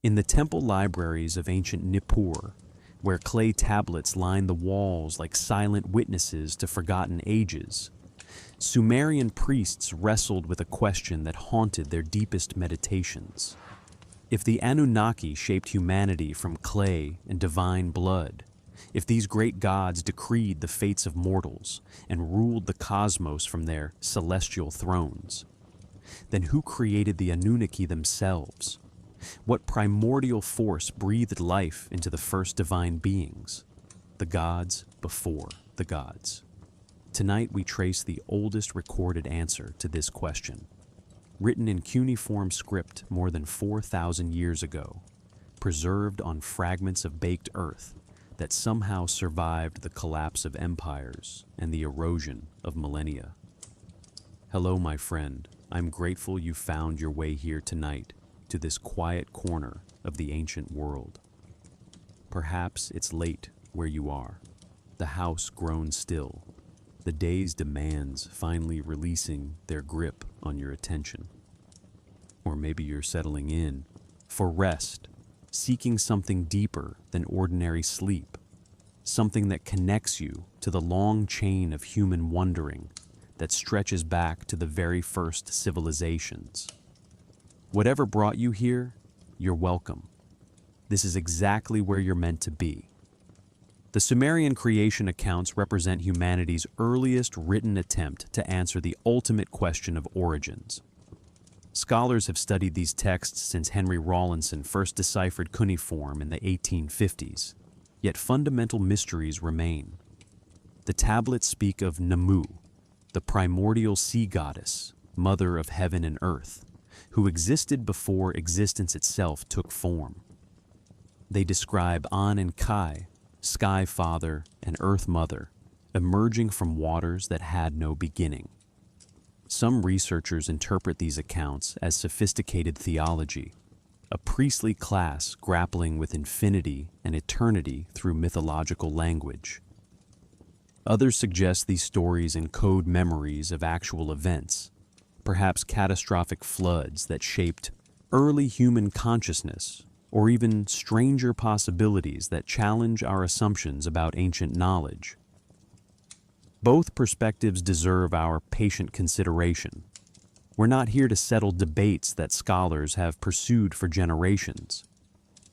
In the temple libraries of ancient Nippur, where clay tablets line the walls like silent witnesses to forgotten ages, Sumerian priests wrestled with a question that haunted their deepest meditations. If the Anunnaki shaped humanity from clay and divine blood, if these great gods decreed the fates of mortals and ruled the cosmos from their celestial thrones, then who created the Anunnaki themselves? What primordial force breathed life into the first divine beings, the gods before the gods? Tonight we trace the oldest recorded answer to this question. Written in cuneiform script more than 4,000 years ago, preserved on fragments of baked earth that somehow survived the collapse of empires and the erosion of millennia. Hello, my friend. I'm grateful you found your way here tonight to this quiet corner of the ancient world. Perhaps it's late where you are, the house grown still, the day's demands finally releasing their grip on your attention. Or maybe you're settling in for rest, seeking something deeper than ordinary sleep, something that connects you to the long chain of human wondering that stretches back to the very first civilizations. Whatever brought you here, you're welcome. This is exactly where you're meant to be. The Sumerian creation accounts represent humanity's earliest written attempt to answer the ultimate question of origins. Scholars have studied these texts since Henry Rawlinson first deciphered cuneiform in the 1850s, yet fundamental mysteries remain. The tablets speak of Namu, the primordial sea goddess, mother of heaven and earth, who existed before existence itself took form. They describe An and Kai, Sky Father and Earth Mother, emerging from waters that had no beginning. Some researchers interpret these accounts as sophisticated theology, a priestly class grappling with infinity and eternity through mythological language. Others suggest these stories encode memories of actual events, perhaps catastrophic floods that shaped early human consciousness, or even stranger possibilities that challenge our assumptions about ancient knowledge. Both perspectives deserve our patient consideration. We're not here to settle debates that scholars have pursued for generations.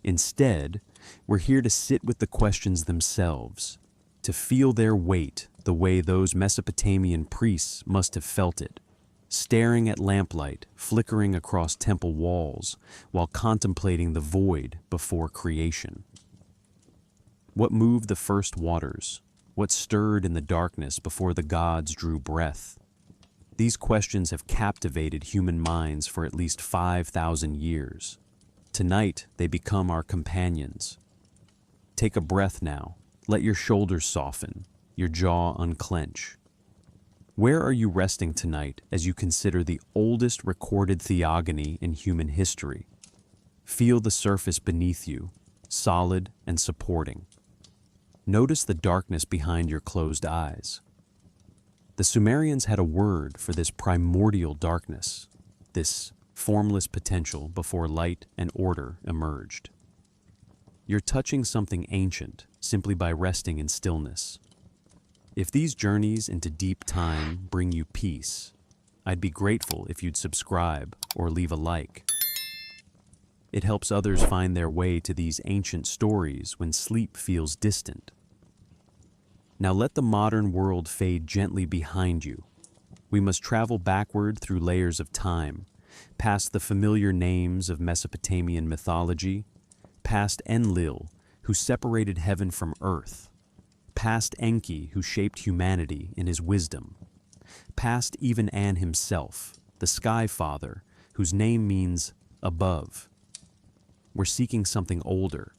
Instead, we're here to sit with the questions themselves, to feel their weight the way those Mesopotamian priests must have felt it, staring at lamplight flickering across temple walls while contemplating the void before creation. What moved the first waters? What stirred in the darkness before the gods drew breath? These questions have captivated human minds for at least 5,000 years. Tonight, they become our companions. Take a breath now. Let your shoulders soften, your jaw unclench. Where are you resting tonight as you consider the oldest recorded theogony in human history? Feel the surface beneath you, solid and supporting. Notice the darkness behind your closed eyes. The Sumerians had a word for this primordial darkness, this formless potential before light and order emerged. You're touching something ancient simply by resting in stillness. If these journeys into deep time bring you peace, I'd be grateful if you'd subscribe or leave a like. It helps others find their way to these ancient stories when sleep feels distant. Now let the modern world fade gently behind you. We must travel backward through layers of time, past the familiar names of Mesopotamian mythology, past Enlil, who separated heaven from earth, past Enki, who shaped humanity in his wisdom, past even An himself, the Sky Father, whose name means above. We're seeking something older,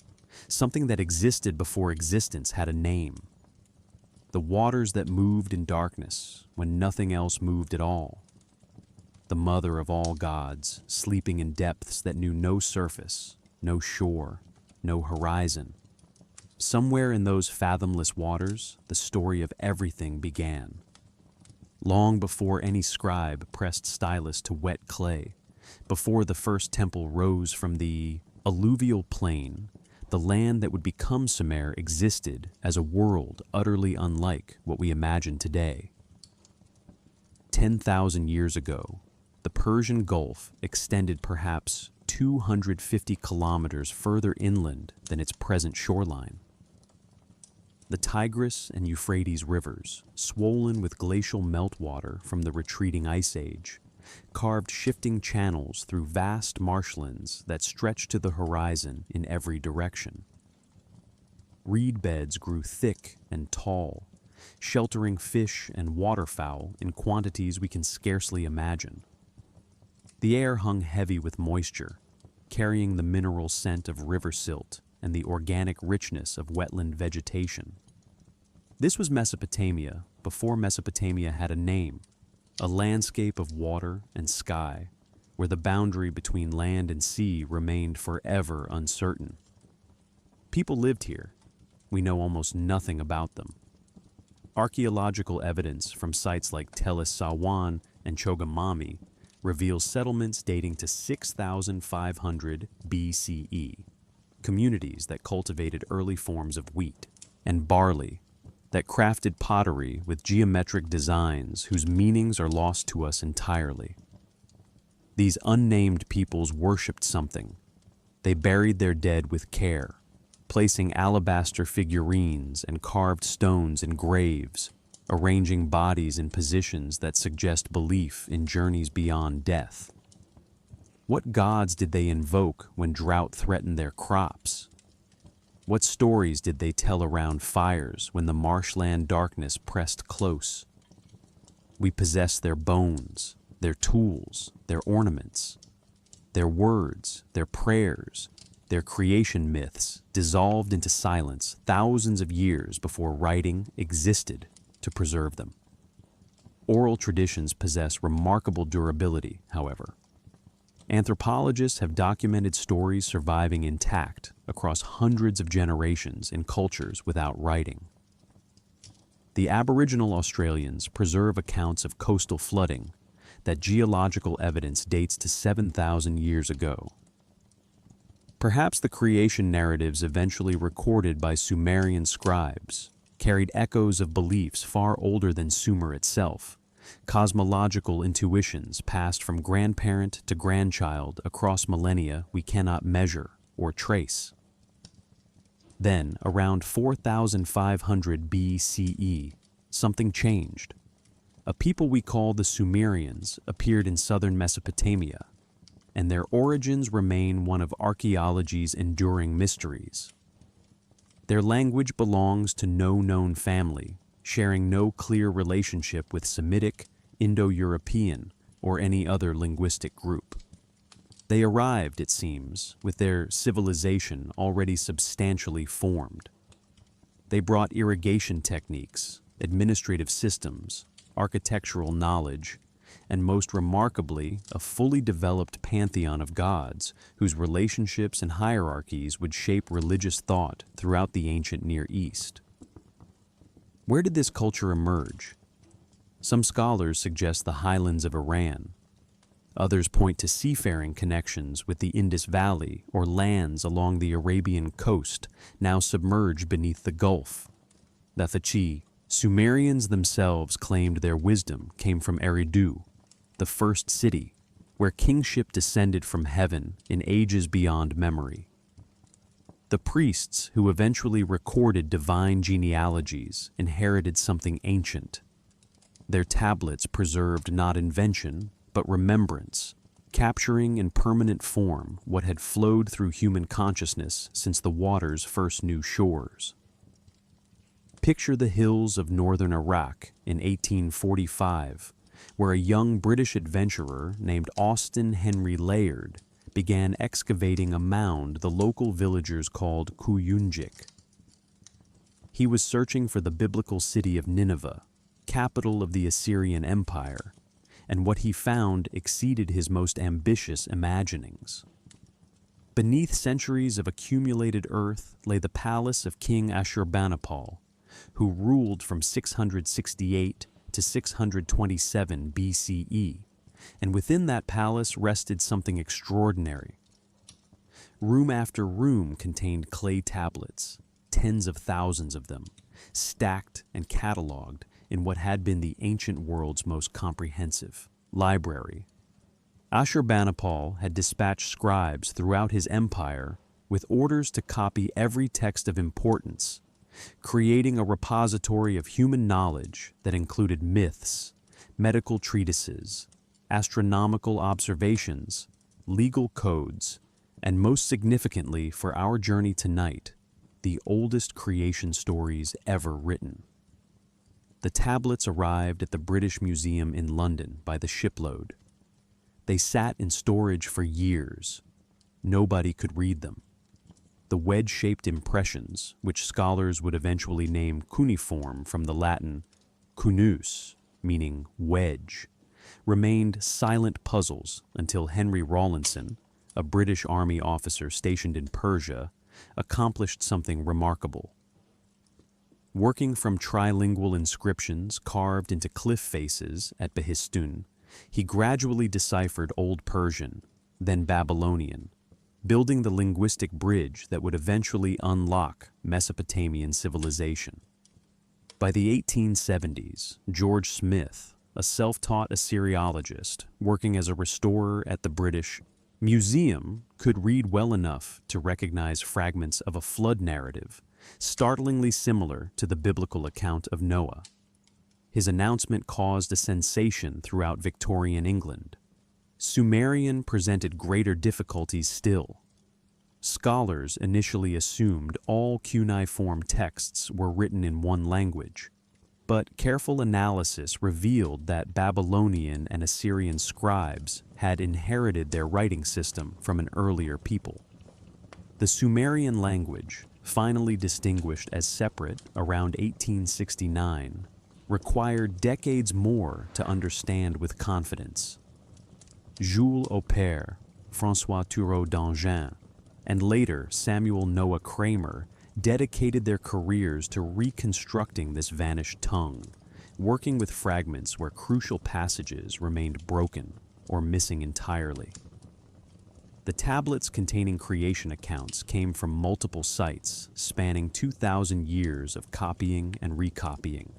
something that existed before existence had a name. The waters that moved in darkness when nothing else moved at all. The mother of all gods, sleeping in depths that knew no surface, no shore, no horizon. Somewhere in those fathomless waters, the story of everything began. Long before any scribe pressed stylus to wet clay, before the first temple rose from the alluvial plain, the land that would become Sumer existed as a world utterly unlike what we imagine today. 10,000 years ago, the Persian Gulf extended perhaps 250 kilometers further inland than its present shoreline. The Tigris and Euphrates rivers, swollen with glacial meltwater from the retreating ice age, carved shifting channels through vast marshlands that stretched to the horizon in every direction. Reed beds grew thick and tall, sheltering fish and waterfowl in quantities we can scarcely imagine. The air hung heavy with moisture, carrying the mineral scent of river silt and the organic richness of wetland vegetation. This was Mesopotamia before Mesopotamia had a name, a landscape of water and sky, where the boundary between land and sea remained forever uncertain. People lived here. We know almost nothing about them. Archaeological evidence from sites like Tel Es-Sawan and Chogamami reveals settlements dating to 6,500 BCE, communities that cultivated early forms of wheat and barley, that crafted pottery with geometric designs whose meanings are lost to us entirely. These unnamed peoples worshipped something. They buried their dead with care, placing alabaster figurines and carved stones in graves, arranging bodies in positions that suggest belief in journeys beyond death. What gods did they invoke when drought threatened their crops? What stories did they tell around fires when the marshland darkness pressed close? We possess their bones, their tools, their ornaments, their words, their prayers, their creation myths dissolved into silence thousands of years before writing existed to preserve them. Oral traditions possess remarkable durability, however. Anthropologists have documented stories surviving intact across hundreds of generations in cultures without writing. The Aboriginal Australians preserve accounts of coastal flooding that geological evidence dates to 7,000 years ago. Perhaps the creation narratives eventually recorded by Sumerian scribes carried echoes of beliefs far older than Sumer itself, cosmological intuitions passed from grandparent to grandchild across millennia we cannot measure or trace. Then, around 4,500 BCE, something changed. A people we call the Sumerians appeared in southern Mesopotamia, and their origins remain one of archaeology's enduring mysteries. Their language belongs to no known family, sharing no clear relationship with Semitic, Indo-European, or any other linguistic group. They arrived, it seems, with their civilization already substantially formed. They brought irrigation techniques, administrative systems, architectural knowledge, and most remarkably, a fully developed pantheon of gods whose relationships and hierarchies would shape religious thought throughout the ancient Near East. Where did this culture emerge? Some scholars suggest the highlands of Iran. Others point to seafaring connections with the Indus Valley or lands along the Arabian coast, now submerged beneath the Gulf. The Sumerians themselves claimed their wisdom came from Eridu, the first city, where kingship descended from heaven in ages beyond memory. The priests who eventually recorded divine genealogies inherited something ancient. Their tablets preserved not invention, but remembrance, capturing in permanent form what had flowed through human consciousness since the waters first knew shores. Picture the hills of northern Iraq in 1845, where a young British adventurer named Austin Henry Layard began excavating a mound the local villagers called Kuyunjik. He was searching for the biblical city of Nineveh, capital of the Assyrian Empire, and what he found exceeded his most ambitious imaginings. Beneath centuries of accumulated earth lay the palace of King Ashurbanipal, who ruled from 668 to 627 BCE, and within that palace rested something extraordinary. Room after room contained clay tablets, tens of thousands of them, stacked and cataloged in what had been the ancient world's most comprehensive library. Ashurbanipal had dispatched scribes throughout his empire with orders to copy every text of importance, creating a repository of human knowledge that included myths, medical treatises, astronomical observations, legal codes, and most significantly for our journey tonight, the oldest creation stories ever written. The tablets arrived at the British Museum in London by the shipload. They sat in storage for years. Nobody could read them. The wedge-shaped impressions, which scholars would eventually name cuneiform from the Latin cunus, meaning wedge, remained silent puzzles until Henry Rawlinson, a British Army officer stationed in Persia, accomplished something remarkable. Working from trilingual inscriptions carved into cliff faces at Behistun, he gradually deciphered Old Persian, then Babylonian, building the linguistic bridge that would eventually unlock Mesopotamian civilization. By the 1870s, George Smith, a self-taught Assyriologist working as a restorer at the British Museum, could read well enough to recognize fragments of a flood narrative, startlingly similar to the biblical account of Noah. His announcement caused a sensation throughout Victorian England. Sumerian presented greater difficulties still. Scholars initially assumed all cuneiform texts were written in one language, but careful analysis revealed that Babylonian and Assyrian scribes had inherited their writing system from an earlier people. The Sumerian language, finally distinguished as separate around 1869, required decades more to understand with confidence. Jules Aupert, François Thureau d'Angers, and later Samuel Noah Kramer dedicated their careers to reconstructing this vanished tongue, working with fragments where crucial passages remained broken or missing entirely. The tablets containing creation accounts came from multiple sites spanning 2,000 years of copying and recopying.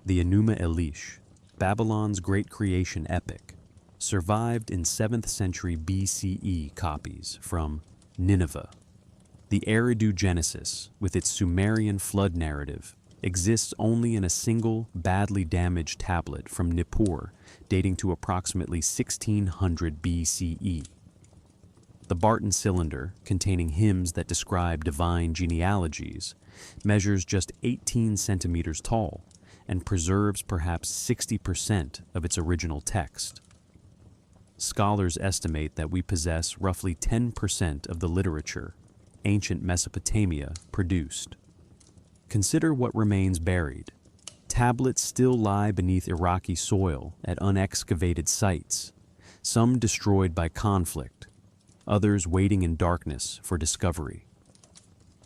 The Enuma Elish, Babylon's great creation epic, survived in 7th century BCE copies from Nineveh. The Eridu Genesis, with its Sumerian flood narrative, exists only in a single, badly damaged tablet from Nippur dating to approximately 1600 BCE. The Barton cylinder, containing hymns that describe divine genealogies, measures just 18 centimeters tall and preserves perhaps 60% of its original text. Scholars estimate that we possess roughly 10% of the literature ancient Mesopotamia produced. Consider what remains buried. Tablets still lie beneath Iraqi soil at unexcavated sites, some destroyed by conflict, others waiting in darkness for discovery.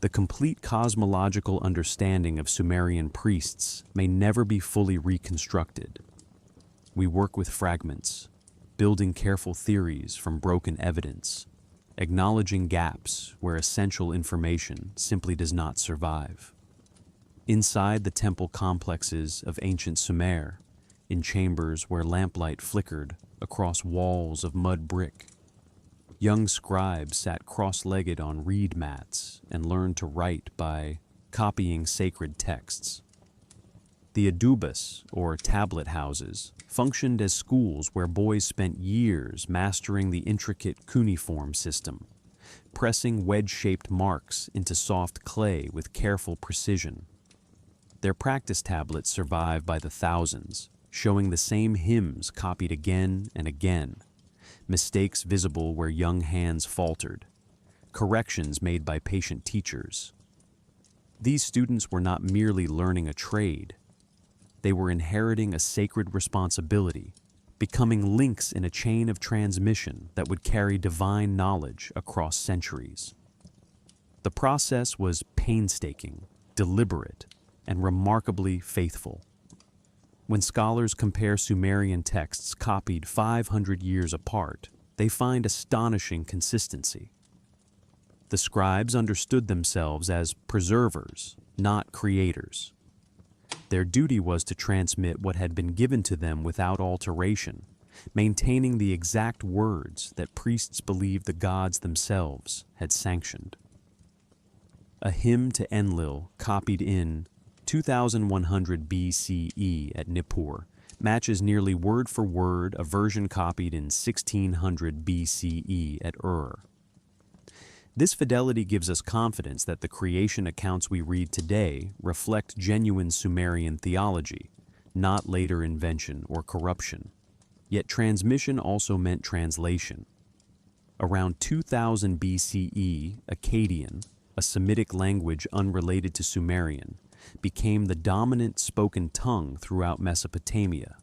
The complete cosmological understanding of Sumerian priests may never be fully reconstructed. We work with fragments, building careful theories from broken evidence, acknowledging gaps where essential information simply does not survive. Inside the temple complexes of ancient Sumer, in chambers where lamplight flickered across walls of mud brick, young scribes sat cross-legged on reed mats and learned to write by copying sacred texts. The adubas, or tablet houses, functioned as schools where boys spent years mastering the intricate cuneiform system, pressing wedge-shaped marks into soft clay with careful precision. Their practice tablets survive by the thousands, showing the same hymns copied again and again, mistakes visible where young hands faltered, corrections made by patient teachers. These students were not merely learning a trade. They were inheriting a sacred responsibility, becoming links in a chain of transmission that would carry divine knowledge across centuries. The process was painstaking, deliberate, and remarkably faithful. When scholars compare Sumerian texts copied 500 years apart, they find astonishing consistency. The scribes understood themselves as preservers, not creators. Their duty was to transmit what had been given to them without alteration, maintaining the exact words that priests believed the gods themselves had sanctioned. A hymn to Enlil copied in 2100 BCE at Nippur matches nearly word for word a version copied in 1600 BCE at Ur. This fidelity gives us confidence that the creation accounts we read today reflect genuine Sumerian theology, not later invention or corruption. Yet transmission also meant translation. Around 2000 BCE, Akkadian, a Semitic language unrelated to Sumerian, became the dominant spoken tongue throughout Mesopotamia.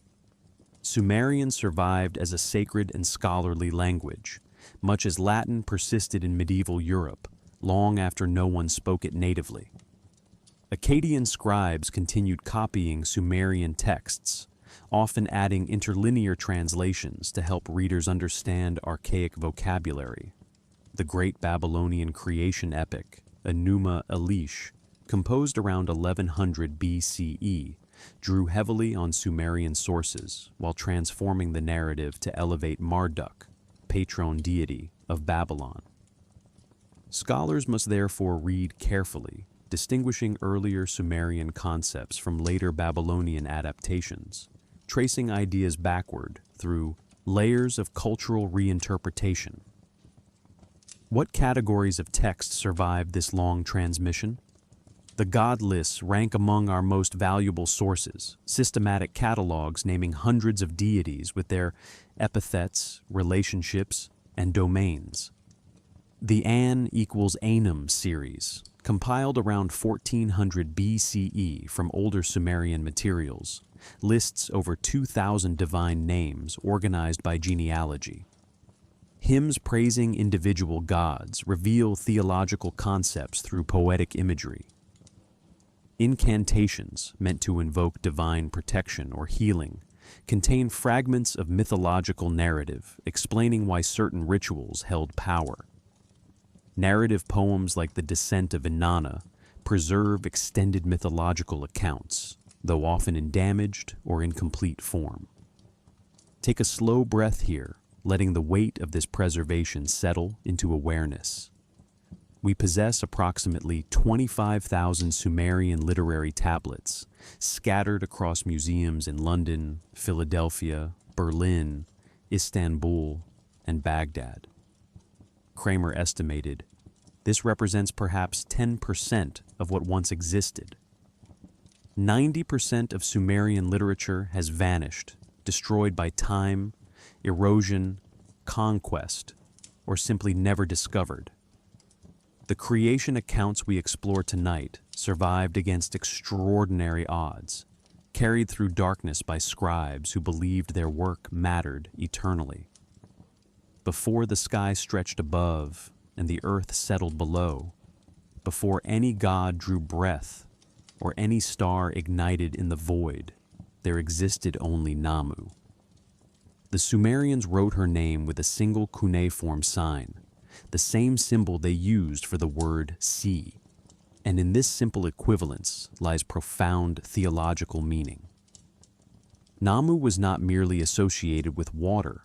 Sumerian survived as a sacred and scholarly language, much as Latin persisted in medieval Europe, long after no one spoke it natively. Akkadian scribes continued copying Sumerian texts, often adding interlinear translations to help readers understand archaic vocabulary. The great Babylonian creation epic, Enuma Elish, composed around 1100 BCE, drew heavily on Sumerian sources while transforming the narrative to elevate Marduk, patron deity of Babylon. Scholars must therefore read carefully, distinguishing earlier Sumerian concepts from later Babylonian adaptations, tracing ideas backward through layers of cultural reinterpretation. What categories of text survived this long transmission? The god lists rank among our most valuable sources, systematic catalogs naming hundreds of deities with their epithets, relationships, and domains. The An equals Anum series, compiled around 1400 BCE from older Sumerian materials, lists over 2,000 divine names organized by genealogy. Hymns praising individual gods reveal theological concepts through poetic imagery. Incantations, meant to invoke divine protection or healing, contain fragments of mythological narrative explaining why certain rituals held power. Narrative poems like The Descent of Inanna preserve extended mythological accounts, though often in damaged or incomplete form. Take a slow breath here, letting the weight of this preservation settle into awareness. We possess approximately 25,000 Sumerian literary tablets scattered across museums in London, Philadelphia, Berlin, Istanbul, and Baghdad. Kramer estimated this represents perhaps 10% of what once existed. 90% of Sumerian literature has vanished, destroyed by time, erosion, conquest, or simply never discovered. The creation accounts we explore tonight survived against extraordinary odds, carried through darkness by scribes who believed their work mattered eternally. Before the sky stretched above and the earth settled below, before any god drew breath or any star ignited in the void, there existed only Namu. The Sumerians wrote her name with a single cuneiform sign, the same symbol they used for the word sea, and in this simple equivalence lies profound theological meaning. Namu was not merely associated with water,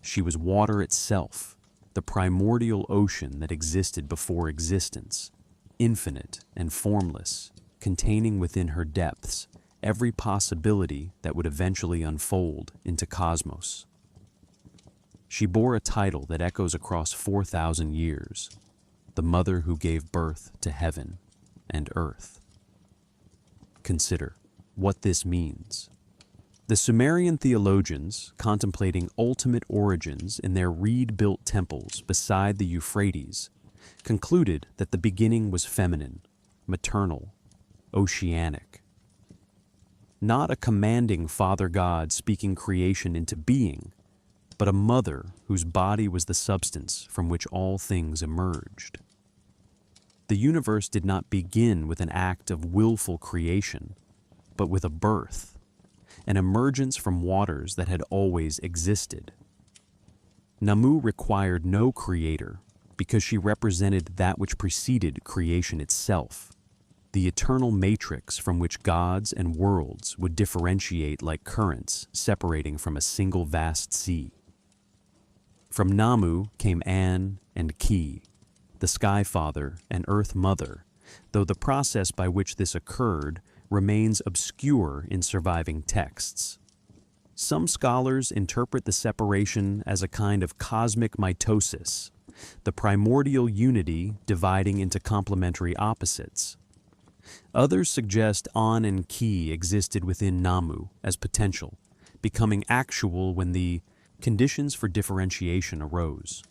she was water itself, the primordial ocean that existed before existence, infinite and formless, containing within her depths every possibility that would eventually unfold into cosmos. She bore a title that echoes across 4,000 years, the mother who gave birth to heaven and earth. Consider what this means. The Sumerian theologians, contemplating ultimate origins in their reed-built temples beside the Euphrates, concluded that the beginning was feminine, maternal, oceanic. Not a commanding father god speaking creation into being, but a mother whose body was the substance from which all things emerged. The universe did not begin with an act of willful creation, but with a birth, an emergence from waters that had always existed. Namu required no creator, because she represented that which preceded creation itself, the eternal matrix from which gods and worlds would differentiate like currents separating from a single vast sea. From Namu came An and Ki, the Sky Father and Earth Mother, though the process by which this occurred remains obscure in surviving texts. Some scholars interpret the separation as a kind of cosmic mitosis, the primordial unity dividing into complementary opposites. Others suggest An and Ki existed within Namu as potential, becoming actual when the conditions for differentiation arose.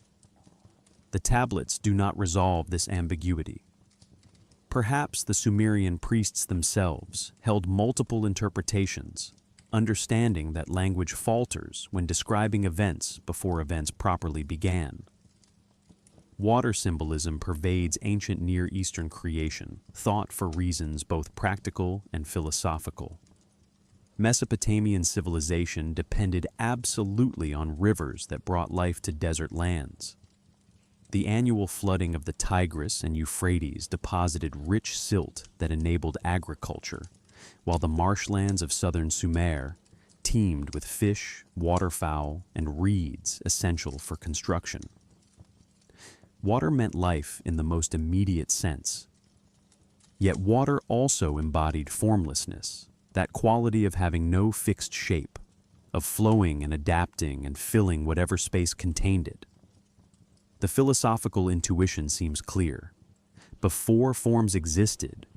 The tablets do not resolve this ambiguity. Perhaps the Sumerian priests themselves held multiple interpretations, understanding that language falters when describing events before events properly began. Water symbolism pervades ancient Near Eastern creation, thought for reasons both practical and philosophical. Mesopotamian civilization depended absolutely on rivers that brought life to desert lands. The annual flooding of the Tigris and Euphrates deposited rich silt that enabled agriculture, while the marshlands of southern Sumer teemed with fish, waterfowl, and reeds essential for construction. Water meant life in the most immediate sense. Yet water also embodied formlessness, that quality of having no fixed shape, of flowing and adapting and filling whatever space contained it. The philosophical intuition seems clear. Before forms existed,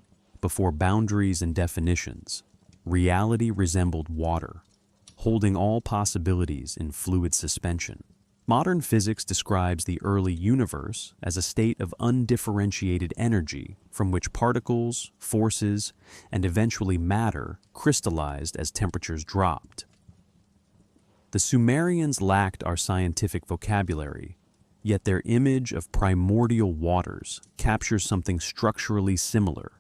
before boundaries and definitions, reality resembled water, holding all possibilities in fluid suspension. Modern physics describes the early universe as a state of undifferentiated energy from which particles, forces, and eventually matter crystallized as temperatures dropped. The Sumerians lacked our scientific vocabulary, yet their image of primordial waters captures something structurally similar,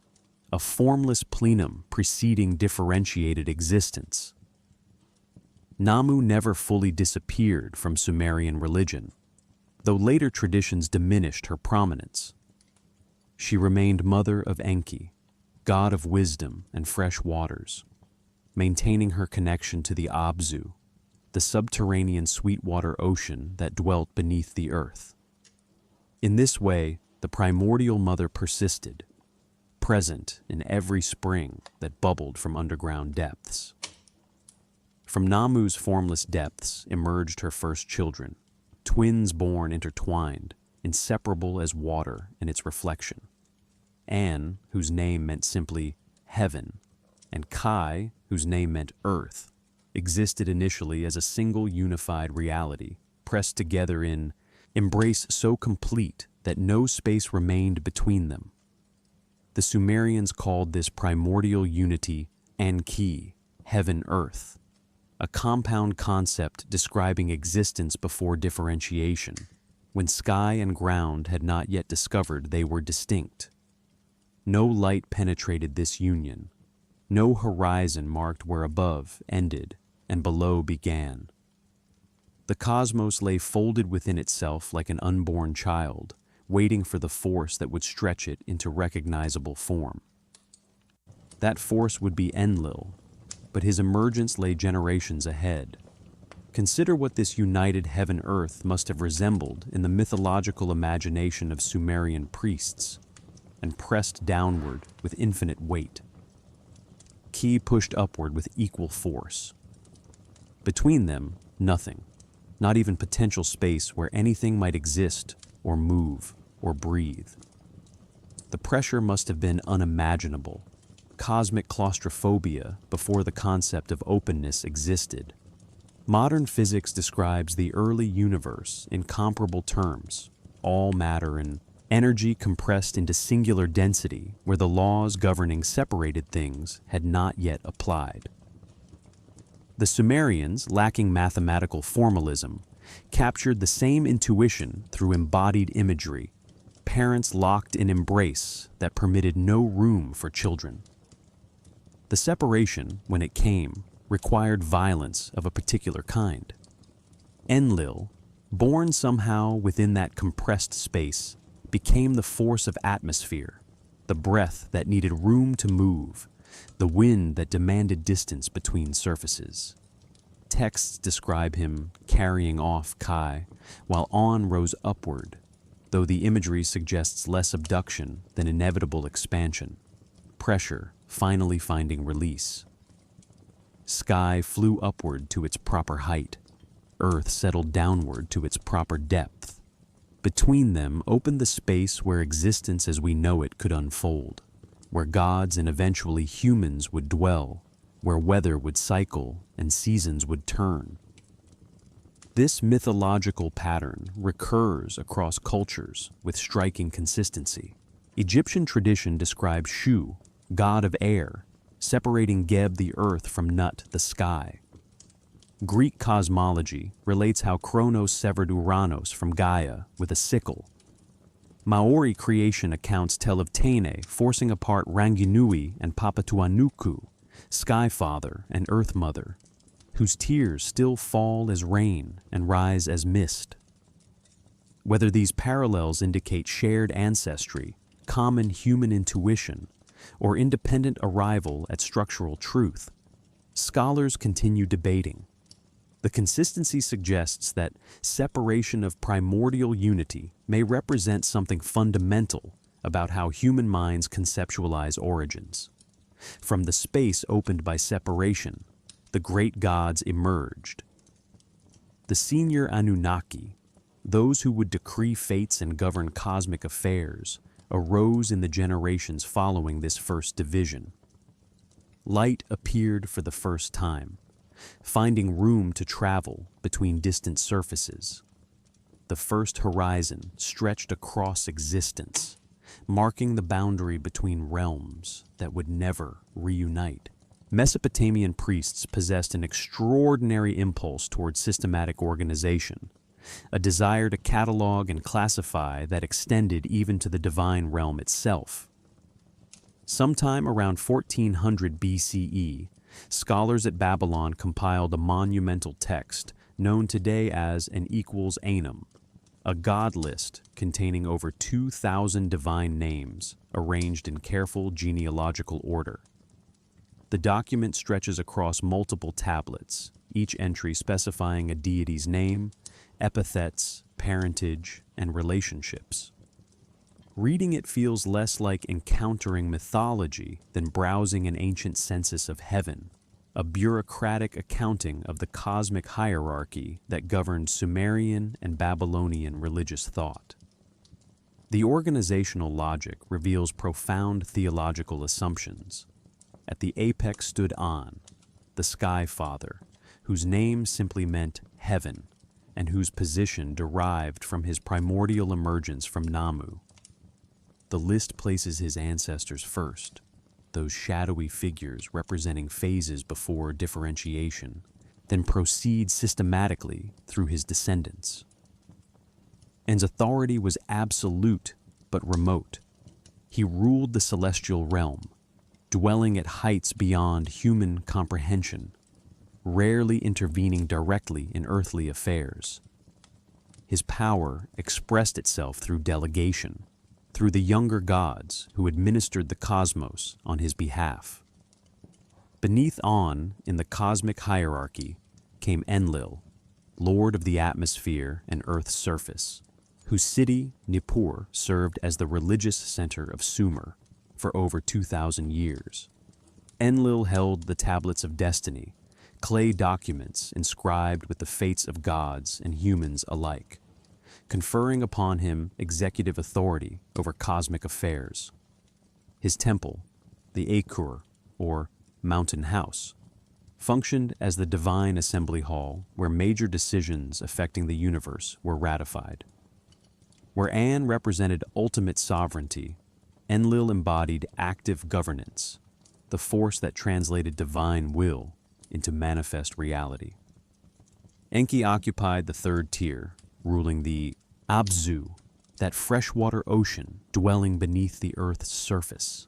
a formless plenum preceding differentiated existence. Namu never fully disappeared from Sumerian religion, though later traditions diminished her prominence. She remained mother of Enki, god of wisdom and fresh waters, maintaining her connection to the Abzu, the subterranean sweetwater ocean that dwelt beneath the earth. In this way, the primordial mother persisted, present in every spring that bubbled from underground depths. From Namu's formless depths emerged her first children, twins born intertwined, inseparable as water and its reflection. An, whose name meant simply heaven, and Kai, whose name meant earth, existed initially as a single unified reality, pressed together in embrace so complete that no space remained between them. The Sumerians called this primordial unity Anki, heaven-earth, a compound concept describing existence before differentiation, when sky and ground had not yet discovered they were distinct. No light penetrated this union. No horizon marked where above ended and below began. The cosmos lay folded within itself like an unborn child, waiting for the force that would stretch it into recognizable form. That force would be Enlil, but his emergence lay generations ahead. Consider what this united heaven-earth must have resembled in the mythological imagination of Sumerian priests, and pressed downward with infinite weight. Ki pushed upward with equal force. Between them, nothing, not even potential space where anything might exist or move or breathe. The pressure must have been unimaginable, cosmic claustrophobia before the concept of openness existed. Modern physics describes the early universe in comparable terms, all matter and energy compressed into singular density where the laws governing separated things had not yet applied. The Sumerians, lacking mathematical formalism, captured the same intuition through embodied imagery, parents locked in embrace that permitted no room for children. The separation, when it came, required violence of a particular kind. Enlil, Born somehow within that compressed space, became the force of atmosphere, the breath that needed room to move, the wind that demanded distance between surfaces. Texts describe him carrying off Kai, while On rose upward, though the imagery suggests less abduction than inevitable expansion, pressure finally finding release. Sky flew upward to its proper height, Earth settled downward to its proper depth. Between them opened the space where existence as we know it could unfold, where gods and eventually humans would dwell, where weather would cycle and seasons would turn. This mythological pattern recurs across cultures with striking consistency. Egyptian tradition describes Shu, god of air, separating Geb the earth from Nut the sky. Greek cosmology relates how Kronos severed Uranos from Gaia with a sickle. Maori creation accounts tell of Tene forcing apart Ranginui and Papatuanuku, Sky Father and Earth Mother, whose tears still fall as rain and rise as mist. Whether these parallels indicate shared ancestry, common human intuition, or independent arrival at structural truth, scholars continue debating. The consistency suggests that separation of primordial unity may represent something fundamental about how human minds conceptualize origins. From the space opened by separation, the great gods emerged. The senior Anunnaki, those who would decree fates and govern cosmic affairs, arose in the generations following this first division. Light appeared for the first time, finding room to travel between distant surfaces. The first horizon stretched across existence, marking the boundary between realms that would never reunite. Mesopotamian priests possessed an extraordinary impulse toward systematic organization, a desire to catalog and classify that extended even to the divine realm itself. Sometime around 1400 BCE, scholars at Babylon compiled a monumental text known today as an equals Anum, a god list containing over 2,000 divine names arranged in careful genealogical order. The document stretches across multiple tablets, each entry specifying a deity's name, epithets, parentage, and relationships. Reading it feels less like encountering mythology than browsing an ancient census of heaven, a bureaucratic accounting of the cosmic hierarchy that governed Sumerian and Babylonian religious thought. The organizational logic reveals profound theological assumptions. At the apex stood An, the Sky Father, whose name simply meant heaven, and whose position derived from his primordial emergence from Namu. The list places his ancestors first, those shadowy figures representing phases before differentiation, then proceeds systematically through his descendants. An's authority was absolute but remote. He ruled the celestial realm, dwelling at heights beyond human comprehension, rarely intervening directly in earthly affairs. His power expressed itself through delegation, through the younger gods who administered the cosmos on his behalf. Beneath An, in the cosmic hierarchy, came Enlil, lord of the atmosphere and Earth's surface, whose city, Nippur, served as the religious center of Sumer for over 2,000 years. Enlil held the tablets of destiny, clay documents inscribed with the fates of gods and humans alike, conferring upon him executive authority over cosmic affairs. His temple, the Akur, or mountain house, functioned as the divine assembly hall where major decisions affecting the universe were ratified. Where An represented ultimate sovereignty, Enlil embodied active governance, the force that translated divine will into manifest reality. Enki occupied the third tier, ruling the Abzu, that freshwater ocean dwelling beneath the Earth's surface.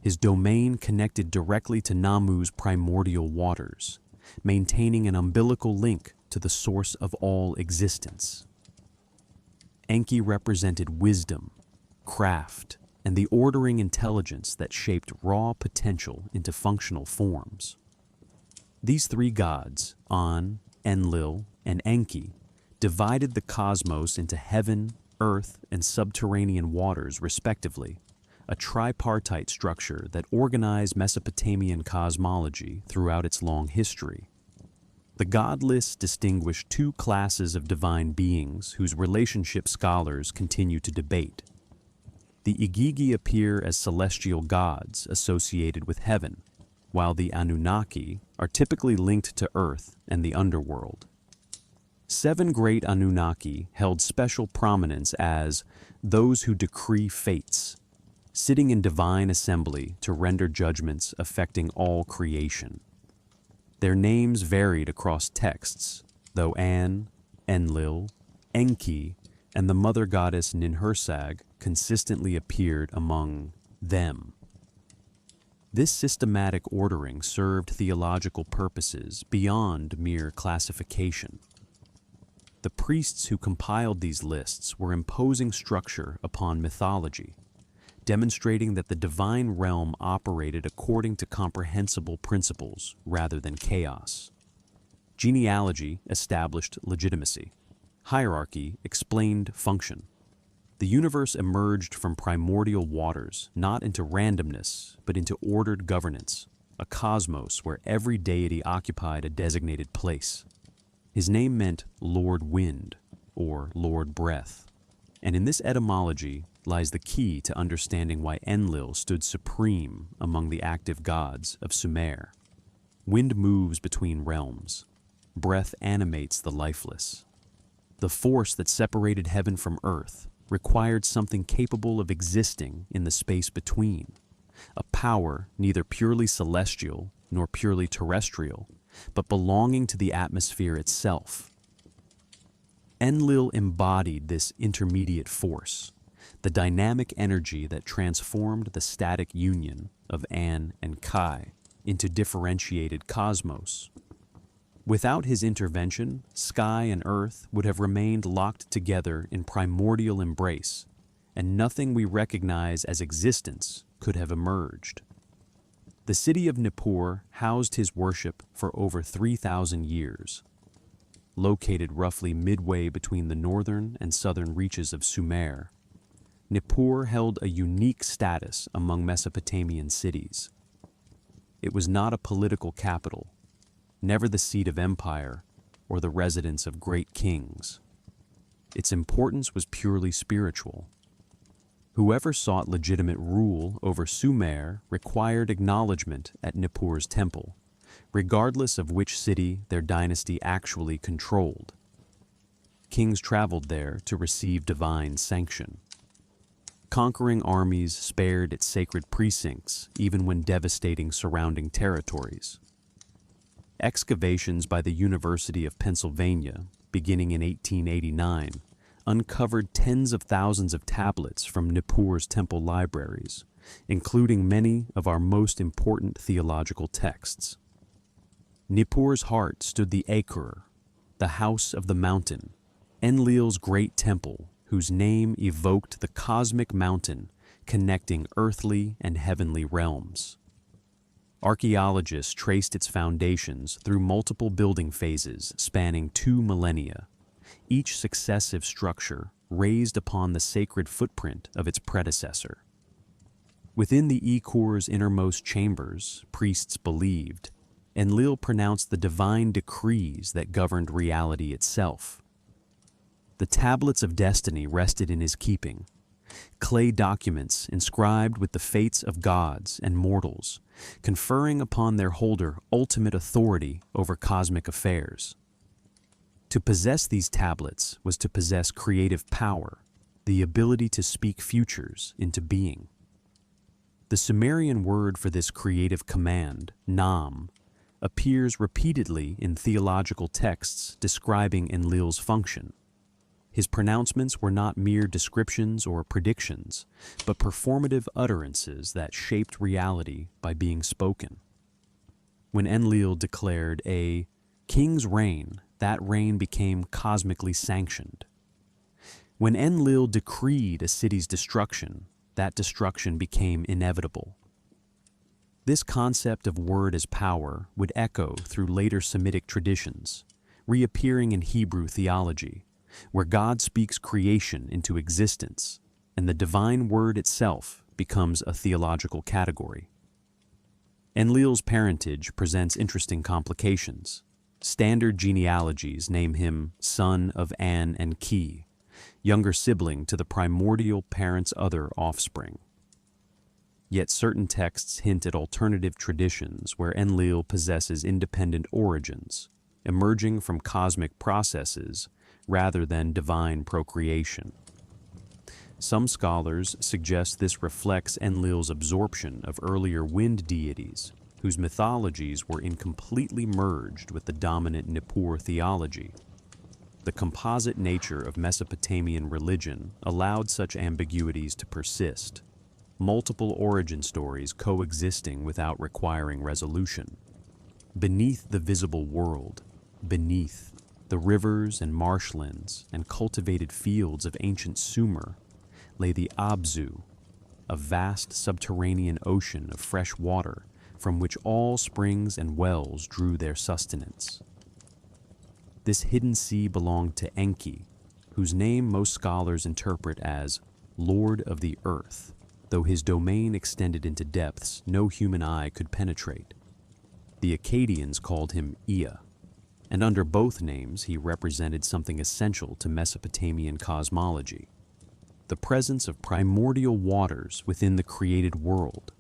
His domain connected directly to Namu's primordial waters, maintaining an umbilical link to the source of all existence. Enki represented wisdom, craft, and the ordering intelligence that shaped raw potential into functional forms. These three gods, An, Enlil, and Enki, divided the cosmos into heaven, earth, and subterranean waters respectively, a tripartite structure that organized Mesopotamian cosmology throughout its long history. The god list distinguished two classes of divine beings whose relationship scholars continue to debate. The Igigi appear as celestial gods associated with heaven, while the Anunnaki are typically linked to earth and the underworld. 7 great Anunnaki held special prominence as those who decree fates, sitting in divine assembly to render judgments affecting all creation. Their names varied across texts, though An, Enlil, Enki, and the mother goddess Ninhursag consistently appeared among them. This systematic ordering served theological purposes beyond mere classification. The priests who compiled these lists were imposing structure upon mythology, demonstrating that the divine realm operated according to comprehensible principles rather than chaos. Genealogy established legitimacy. Hierarchy explained function. The universe emerged from primordial waters, not into randomness, but into ordered governance, a cosmos where every deity occupied a designated place. His name meant Lord Wind, or Lord Breath, and in this etymology lies the key to understanding why Enlil stood supreme among the active gods of Sumer. Wind moves between realms. Breath animates the lifeless. The force that separated heaven from earth required something capable of existing in the space between, a power neither purely celestial nor purely terrestrial, but belonging to the atmosphere itself. Enlil embodied this intermediate force, the dynamic energy that transformed the static union of An and Kai into differentiated cosmos. Without his intervention, sky and earth would have remained locked together in primordial embrace, and nothing we recognize as existence could have emerged. The city of Nippur housed his worship for over 3,000 years. Located roughly midway between the northern and southern reaches of Sumer, Nippur held a unique status among Mesopotamian cities. It was not a political capital, never the seat of empire or the residence of great kings. Its importance was purely spiritual. Whoever sought legitimate rule over Sumer required acknowledgement at Nippur's temple, regardless of which city their dynasty actually controlled. Kings traveled there to receive divine sanction. Conquering armies spared its sacred precincts even when devastating surrounding territories. Excavations by the University of Pennsylvania, beginning in 1889, uncovered tens of thousands of tablets from Nippur's temple libraries, including many of our most important theological texts. Nippur's heart stood the Akur, the house of the mountain, Enlil's great temple, whose name evoked the cosmic mountain connecting earthly and heavenly realms. Archaeologists traced its foundations through multiple building phases spanning 2 millennia, each successive structure raised upon the sacred footprint of its predecessor. Within the Akur's innermost chambers, priests believed, Enlil pronounced the divine decrees that governed reality itself. The tablets of destiny rested in his keeping, clay documents inscribed with the fates of gods and mortals, conferring upon their holder ultimate authority over cosmic affairs. To possess these tablets was to possess creative power, the ability to speak futures into being. The Sumerian word for this creative command, Nam, appears repeatedly in theological texts describing Enlil's function. His pronouncements were not mere descriptions or predictions, but performative utterances that shaped reality by being spoken. When Enlil declared a king's reign that reign became cosmically sanctioned. When Enlil decreed a city's destruction, that destruction became inevitable. This concept of word as power would echo through later Semitic traditions, reappearing in Hebrew theology, where God speaks creation into existence, and the divine word itself becomes a theological category. Enlil's parentage presents interesting complications. Standard genealogies name him son of An and Ki, younger sibling to the primordial parent's other offspring. Yet certain texts hint at alternative traditions where Enlil possesses independent origins, emerging from cosmic processes rather than divine procreation. Some scholars suggest this reflects Enlil's absorption of earlier wind deities, whose mythologies were incompletely merged with the dominant Nippur theology. The composite nature of Mesopotamian religion allowed such ambiguities to persist, multiple origin stories coexisting without requiring resolution. Beneath the visible world, beneath the rivers and marshlands and cultivated fields of ancient Sumer, lay the Abzu, a vast subterranean ocean of fresh water from which all springs and wells drew their sustenance. This hidden sea belonged to Enki, whose name most scholars interpret as Lord of the Earth, though his domain extended into depths no human eye could penetrate. The Akkadians called him Ea, and under both names he represented something essential to Mesopotamian cosmology: the presence of primordial waters within the created world,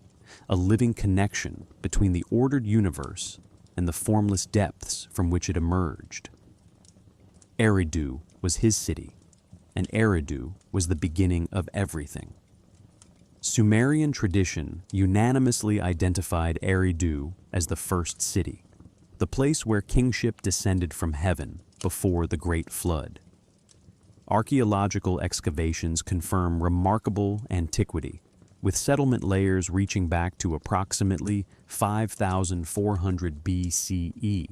a living connection between the ordered universe and the formless depths from which it emerged. Eridu was his city, and Eridu was the beginning of everything. Sumerian tradition unanimously identified Eridu as the first city, the place where kingship descended from heaven before the Great Flood. Archaeological excavations confirm remarkable antiquity, with settlement layers reaching back to approximately 5,400 BCE,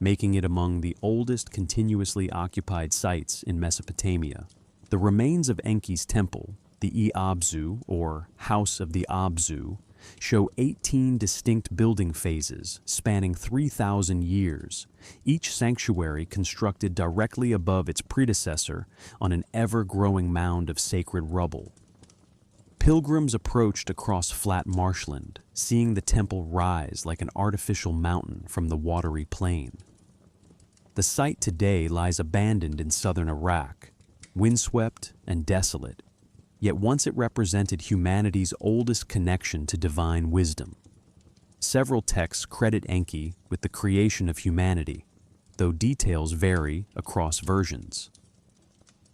making it among the oldest continuously occupied sites in Mesopotamia. The remains of Enki's temple, the Abzu, or House of the Abzu, show 18 distinct building phases spanning 3,000 years, each sanctuary constructed directly above its predecessor on an ever-growing mound of sacred rubble. Pilgrims approached across flat marshland, seeing the temple rise like an artificial mountain from the watery plain. The site today lies abandoned in southern Iraq, windswept and desolate, yet once it represented humanity's oldest connection to divine wisdom. Several texts credit Enki with the creation of humanity, though details vary across versions.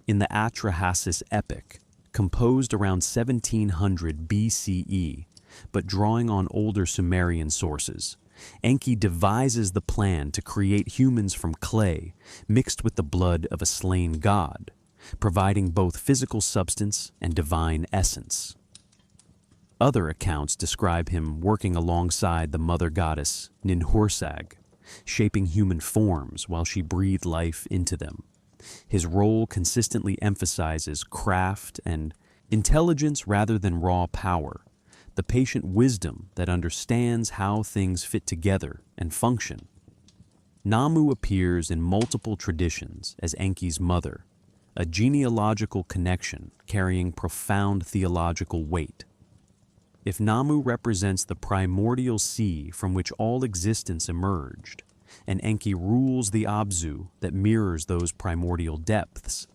In the Atra-Hasis Epic, composed around 1700 BCE, but drawing on older Sumerian sources, Enki devises the plan to create humans from clay mixed with the blood of a slain god, providing both physical substance and divine essence. Other accounts describe him working alongside the mother goddess Ninhursag, shaping human forms while she breathed life into them. His role consistently emphasizes craft and intelligence rather than raw power, the patient wisdom that understands how things fit together and function. Namu appears in multiple traditions as Enki's mother, a genealogical connection carrying profound theological weight. If Namu represents the primordial sea from which all existence emerged, and Enki rules the Abzu that mirrors those primordial depths,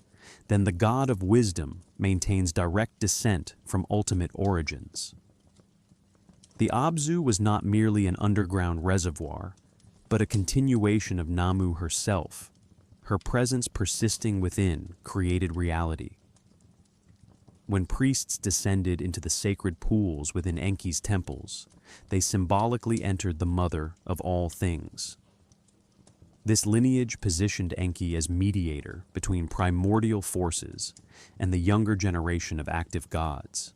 then the god of wisdom maintains direct descent from ultimate origins. The Abzu was not merely an underground reservoir, but a continuation of Namu herself, her presence persisting within created reality. When priests descended into the sacred pools within Enki's temples, they symbolically entered the mother of all things. This lineage positioned Enki as mediator between primordial forces and the younger generation of active gods.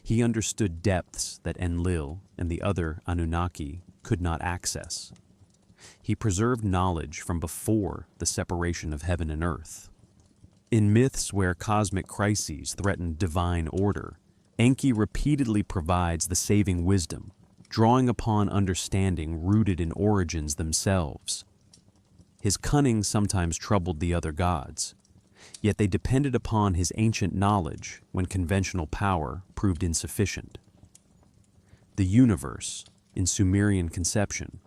He understood depths that Enlil and the other Anunnaki could not access. He preserved knowledge from before the separation of heaven and earth. In myths where cosmic crises threaten divine order, Enki repeatedly provides the saving wisdom, drawing upon understanding rooted in origins themselves. His cunning sometimes troubled the other gods, yet they depended upon his ancient knowledge when conventional power proved insufficient. The universe, in Sumerian conception,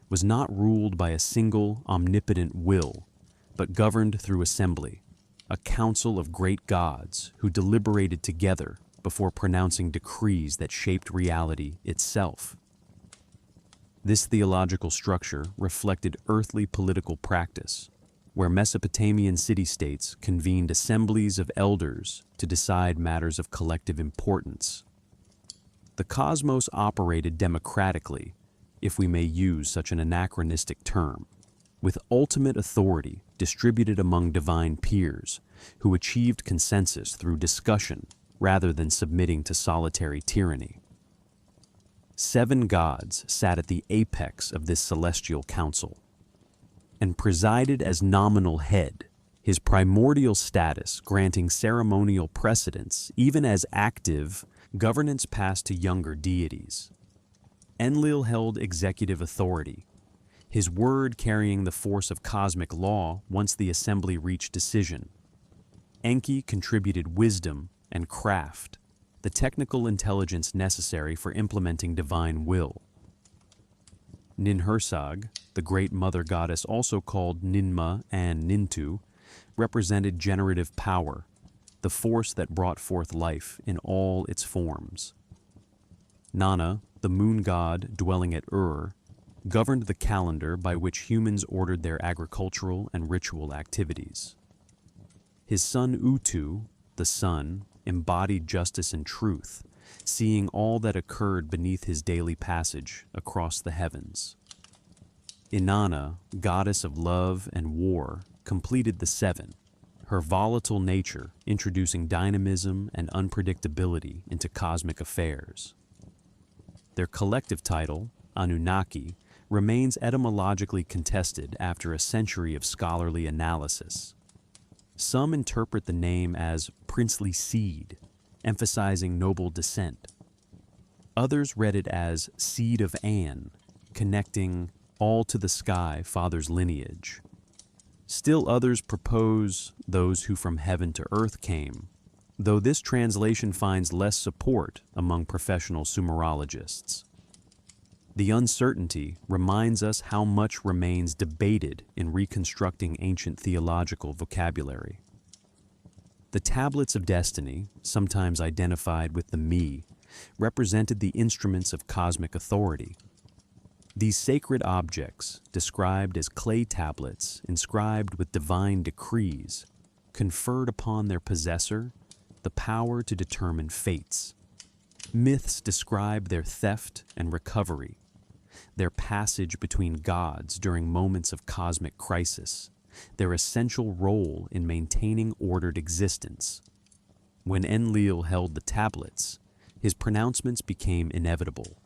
was not ruled by a single omnipotent will, but governed through assembly, a council of great gods who deliberated together before pronouncing decrees that shaped reality itself. This theological structure reflected earthly political practice, where Mesopotamian city-states convened assemblies of elders to decide matters of collective importance. The cosmos operated democratically, if we may use such an anachronistic term, with ultimate authority distributed among divine peers who achieved consensus through discussion rather than submitting to solitary tyranny. 7 gods sat at the apex of this celestial council and presided as nominal head, his primordial status granting ceremonial precedence even as active governance passed to younger deities. Enlil held executive authority, his word carrying the force of cosmic law once the assembly reached decision. Enki contributed wisdom and craft, the technical intelligence necessary for implementing divine will. Ninhursag, the great mother goddess also called Ninmah and Nintu, represented generative power, the force that brought forth life in all its forms. Nana, the moon god dwelling at Ur, governed the calendar by which humans ordered their agricultural and ritual activities. His son Utu, the sun, embodied justice and truth, seeing all that occurred beneath his daily passage across the heavens. Inanna, goddess of love and war, completed the 7, her volatile nature introducing dynamism and unpredictability into cosmic affairs. Their collective title, Anunnaki, remains etymologically contested after a century of scholarly analysis. Some interpret the name as princely seed, emphasizing noble descent. Others read it as seed of An, connecting all to the sky father's lineage. Still others propose those who from heaven to earth came, though this translation finds less support among professional Sumerologists. The uncertainty reminds us how much remains debated in reconstructing ancient theological vocabulary. The tablets of destiny, sometimes identified with the Me, represented the instruments of cosmic authority. These sacred objects, described as clay tablets inscribed with divine decrees, conferred upon their possessor the power to determine fates. Myths describe their theft and recovery, their passage between gods during moments of cosmic crisis, their essential role in maintaining ordered existence. When Enlil held the tablets, his pronouncements became inevitable.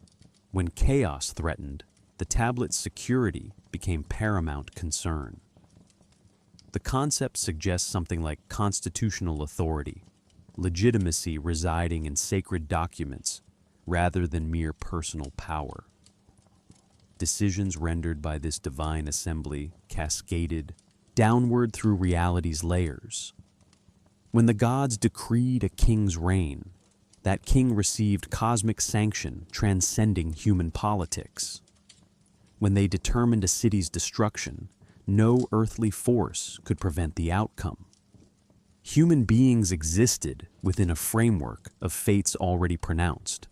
When chaos threatened, the tablet's security became paramount concern. The concept suggests something like constitutional authority, legitimacy residing in sacred documents rather than mere personal power. Decisions rendered by this divine assembly cascaded downward through reality's layers. When the gods decreed a king's reign, that king received cosmic sanction transcending human politics. When they determined a city's destruction, no earthly force could prevent the outcome. Human beings existed within a framework of fates already pronounced,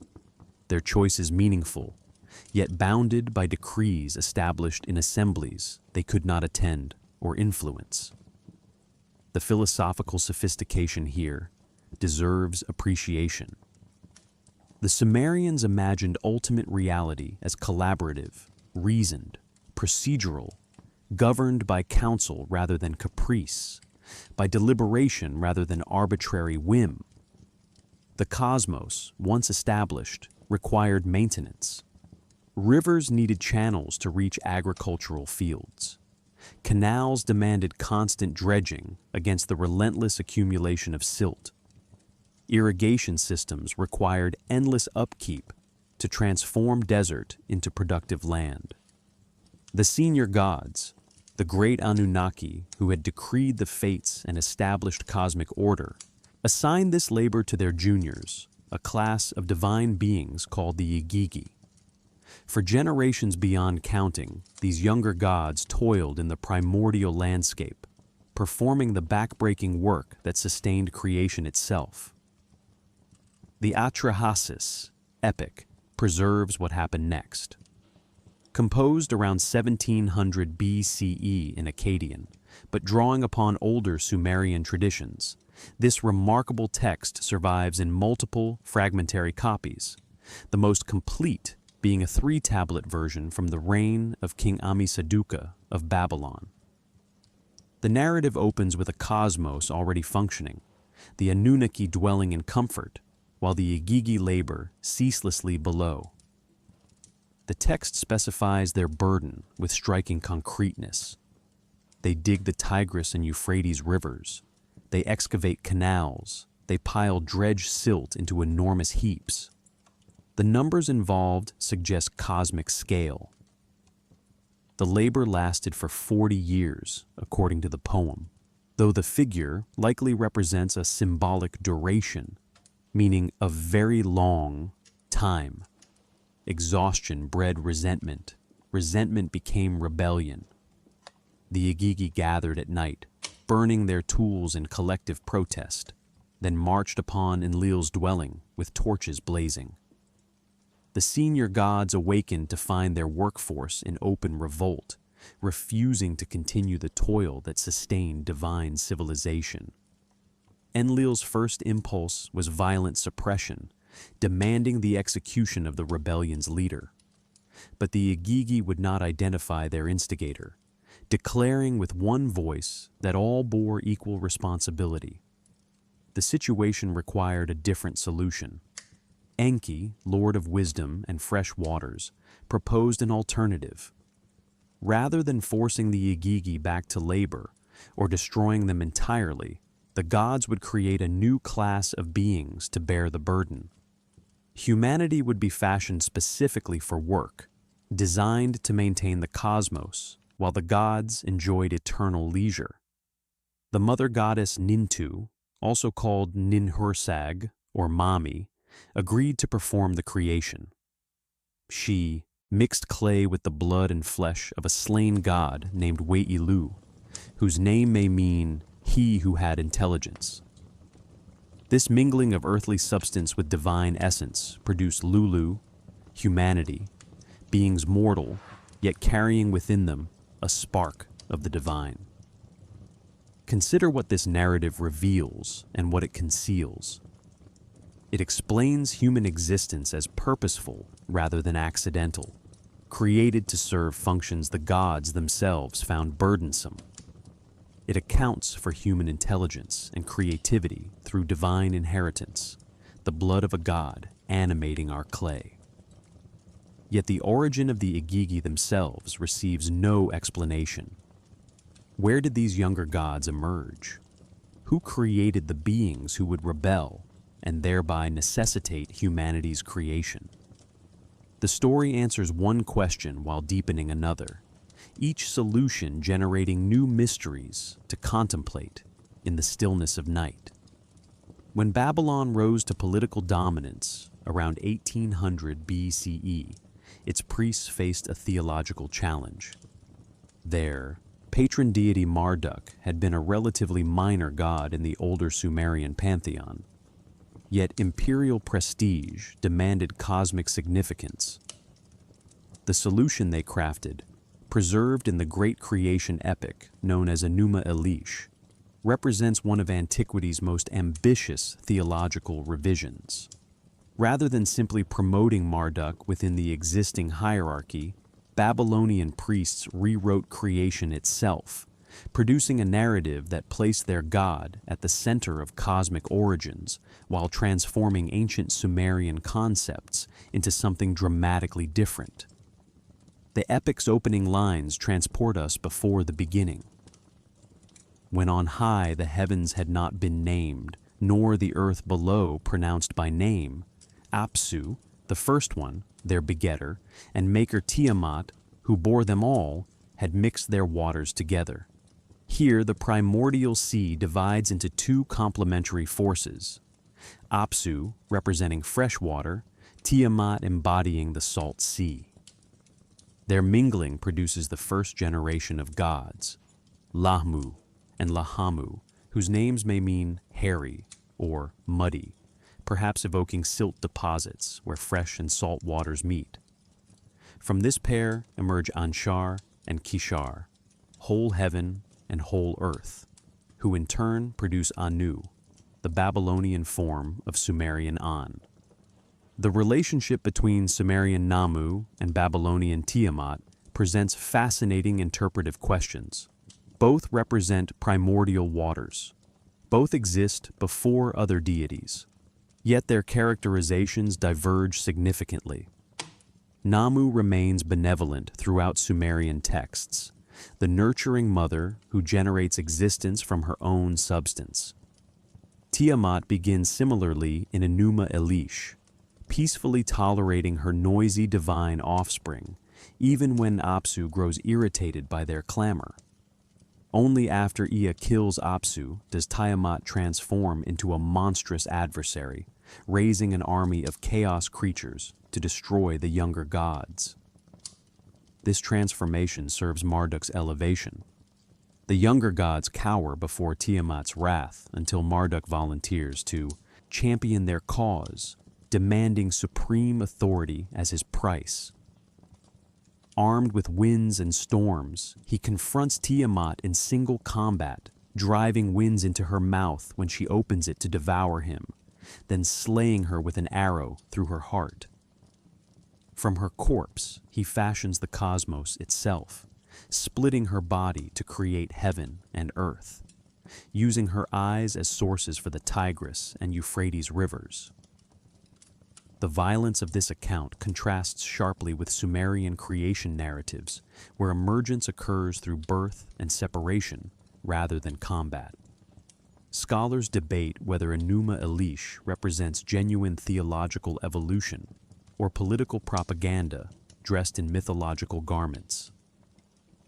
their choices meaningful, yet bounded by decrees established in assemblies they could not attend or influence. The philosophical sophistication here deserves appreciation. The Sumerians imagined ultimate reality as collaborative, reasoned, procedural, governed by counsel rather than caprice, by deliberation rather than arbitrary whim. The cosmos, once established, required maintenance. Rivers needed channels to reach agricultural fields. Canals demanded constant dredging against the relentless accumulation of silt. Irrigation systems required endless upkeep to transform desert into productive land. The senior gods, the great Anunnaki who had decreed the fates and established cosmic order, assigned this labor to their juniors, a class of divine beings called the Igigi. For generations beyond counting, these younger gods toiled in the primordial landscape, performing the backbreaking work that sustained creation itself. The Atra-Hasis Epic preserves what happened next. Composed around 1700 BCE in Akkadian, but drawing upon older Sumerian traditions, this remarkable text survives in multiple fragmentary copies, the most complete being a 3-tablet version from the reign of King Ammisaduqa of Babylon. The narrative opens with a cosmos already functioning, the Anunnaki dwelling in comfort, while the Igigi labor ceaselessly below. The text specifies their burden with striking concreteness. They dig the Tigris and Euphrates rivers. They excavate canals. They pile dredged silt into enormous heaps. The numbers involved suggest cosmic scale. The labor lasted for 40 years, according to the poem, though the figure likely represents a symbolic duration, meaning a very long time. Exhaustion bred resentment. Resentment became rebellion. The Igigi gathered at night, burning their tools in collective protest, then marched upon Enlil's dwelling with torches blazing. The senior gods awakened to find their workforce in open revolt, refusing to continue the toil that sustained divine civilization. Enlil's first impulse was violent suppression, demanding the execution of the rebellion's leader. But the Igigi would not identify their instigator, declaring with one voice that all bore equal responsibility. The situation required a different solution. Enki, Lord of Wisdom and Fresh Waters, proposed an alternative. Rather than forcing the Igigi back to labor or destroying them entirely, the gods would create a new class of beings to bear the burden. Humanity would be fashioned specifically for work, designed to maintain the cosmos, while the gods enjoyed eternal leisure. The mother goddess Nintu, also called Ninhursag or Mami, agreed to perform the creation. She mixed clay with the blood and flesh of a slain god named Wei'ilu, whose name may mean he who had intelligence. This mingling of earthly substance with divine essence produced Lulu, humanity, beings mortal, yet carrying within them a spark of the divine. Consider what this narrative reveals and what it conceals. It explains human existence as purposeful rather than accidental, created to serve functions the gods themselves found burdensome. It accounts for human intelligence and creativity through divine inheritance, the blood of a god animating our clay. Yet the origin of the Igigi themselves receives no explanation. Where did these younger gods emerge? Who created the beings who would rebel and thereby necessitate humanity's creation? The story answers one question while deepening another, each solution generating new mysteries to contemplate in the stillness of night. When Babylon rose to political dominance around 1800 BCE, its priests faced a theological challenge. Their patron deity Marduk had been a relatively minor god in the older Sumerian pantheon. Yet imperial prestige demanded cosmic significance. The solution they crafted, preserved in the great creation epic known as Enuma Elish, represents one of antiquity's most ambitious theological revisions. Rather than simply promoting Marduk within the existing hierarchy, Babylonian priests rewrote creation itself, producing a narrative that placed their god at the center of cosmic origins while transforming ancient Sumerian concepts into something dramatically different. The epic's opening lines transport us before the beginning. When on high the heavens had not been named, nor the earth below pronounced by name, Apsu, the first one, their begetter, and maker Tiamat, who bore them all, had mixed their waters together. Here the primordial sea divides into two complementary forces. Apsu, representing fresh water, Tiamat embodying the salt sea. Their mingling produces the first generation of gods, Lahmu and Lahamu, whose names may mean hairy or muddy, perhaps evoking silt deposits where fresh and salt waters meet. From this pair emerge Anshar and Kishar, whole heaven and whole earth, who in turn produce Anu, the Babylonian form of Sumerian An. The relationship between Sumerian Namu and Babylonian Tiamat presents fascinating interpretive questions. Both represent primordial waters. Both exist before other deities, yet their characterizations diverge significantly. Namu remains benevolent throughout Sumerian texts, the nurturing mother who generates existence from her own substance. Tiamat begins similarly in Enuma Elish, peacefully tolerating her noisy divine offspring, even when Apsu grows irritated by their clamor. Only after Ea kills Apsu does Tiamat transform into a monstrous adversary, raising an army of chaos creatures to destroy the younger gods. This transformation serves Marduk's elevation. The younger gods cower before Tiamat's wrath until Marduk volunteers to champion their cause, demanding supreme authority as his price. Armed with winds and storms, he confronts Tiamat in single combat, driving winds into her mouth when she opens it to devour him, then slaying her with an arrow through her heart. From her corpse, he fashions the cosmos itself, splitting her body to create heaven and earth, using her eyes as sources for the Tigris and Euphrates rivers. The violence of this account contrasts sharply with Sumerian creation narratives, where emergence occurs through birth and separation rather than combat. Scholars debate whether Enuma Elish represents genuine theological evolution or political propaganda dressed in mythological garments.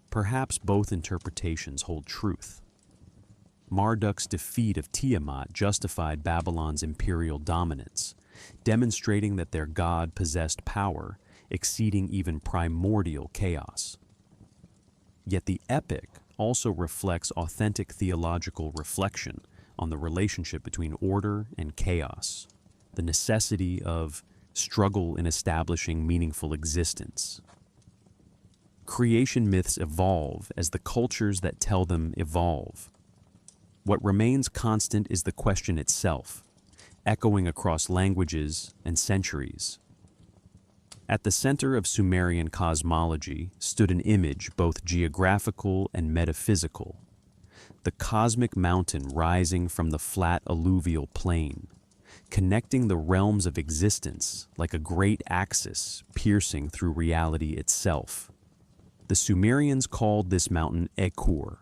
Perhaps both interpretations hold truth. Marduk's defeat of Tiamat justified Babylon's imperial dominance, demonstrating that their god possessed power exceeding even primordial chaos. Yet the epic also reflects authentic theological reflection on the relationship between order and chaos, the necessity of struggle in establishing meaningful existence. Creation myths evolve as the cultures that tell them evolve. What remains constant is the question itself, echoing across languages and centuries. At the center of Sumerian cosmology stood an image both geographical and metaphysical, the cosmic mountain rising from the flat alluvial plain, connecting the realms of existence like a great axis piercing through reality itself. The Sumerians called this mountain Ekur,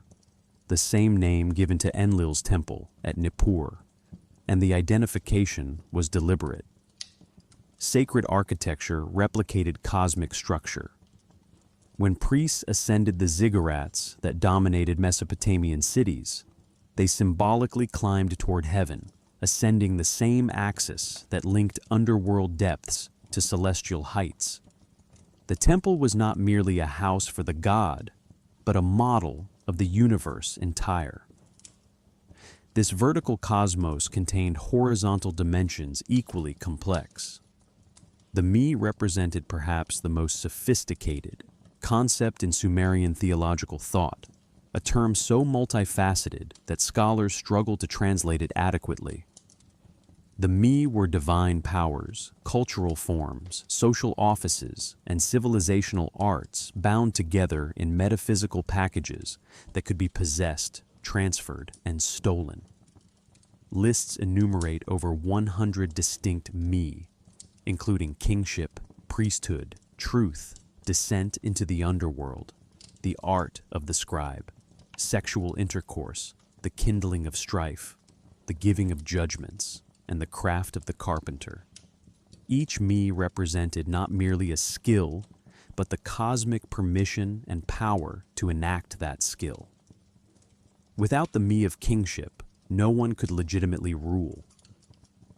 the same name given to Enlil's temple at Nippur, and the identification was deliberate. Sacred architecture replicated cosmic structure. When priests ascended the ziggurats that dominated Mesopotamian cities, they symbolically climbed toward heaven, ascending the same axis that linked underworld depths to celestial heights. The temple was not merely a house for the god, but a model of the universe entire. This vertical cosmos contained horizontal dimensions equally complex. The Mi represented perhaps the most sophisticated concept in Sumerian theological thought, a term so multifaceted that scholars struggle to translate it adequately. The Mi were divine powers, cultural forms, social offices, and civilizational arts bound together in metaphysical packages that could be possessed, transferred, and stolen. Lists enumerate over 100 distinct Mi, including kingship, priesthood, truth, descent into the underworld, the art of the scribe, sexual intercourse, the kindling of strife, the giving of judgments, and the craft of the carpenter. Each me represented not merely a skill, but the cosmic permission and power to enact that skill. Without the me of kingship, no one could legitimately rule.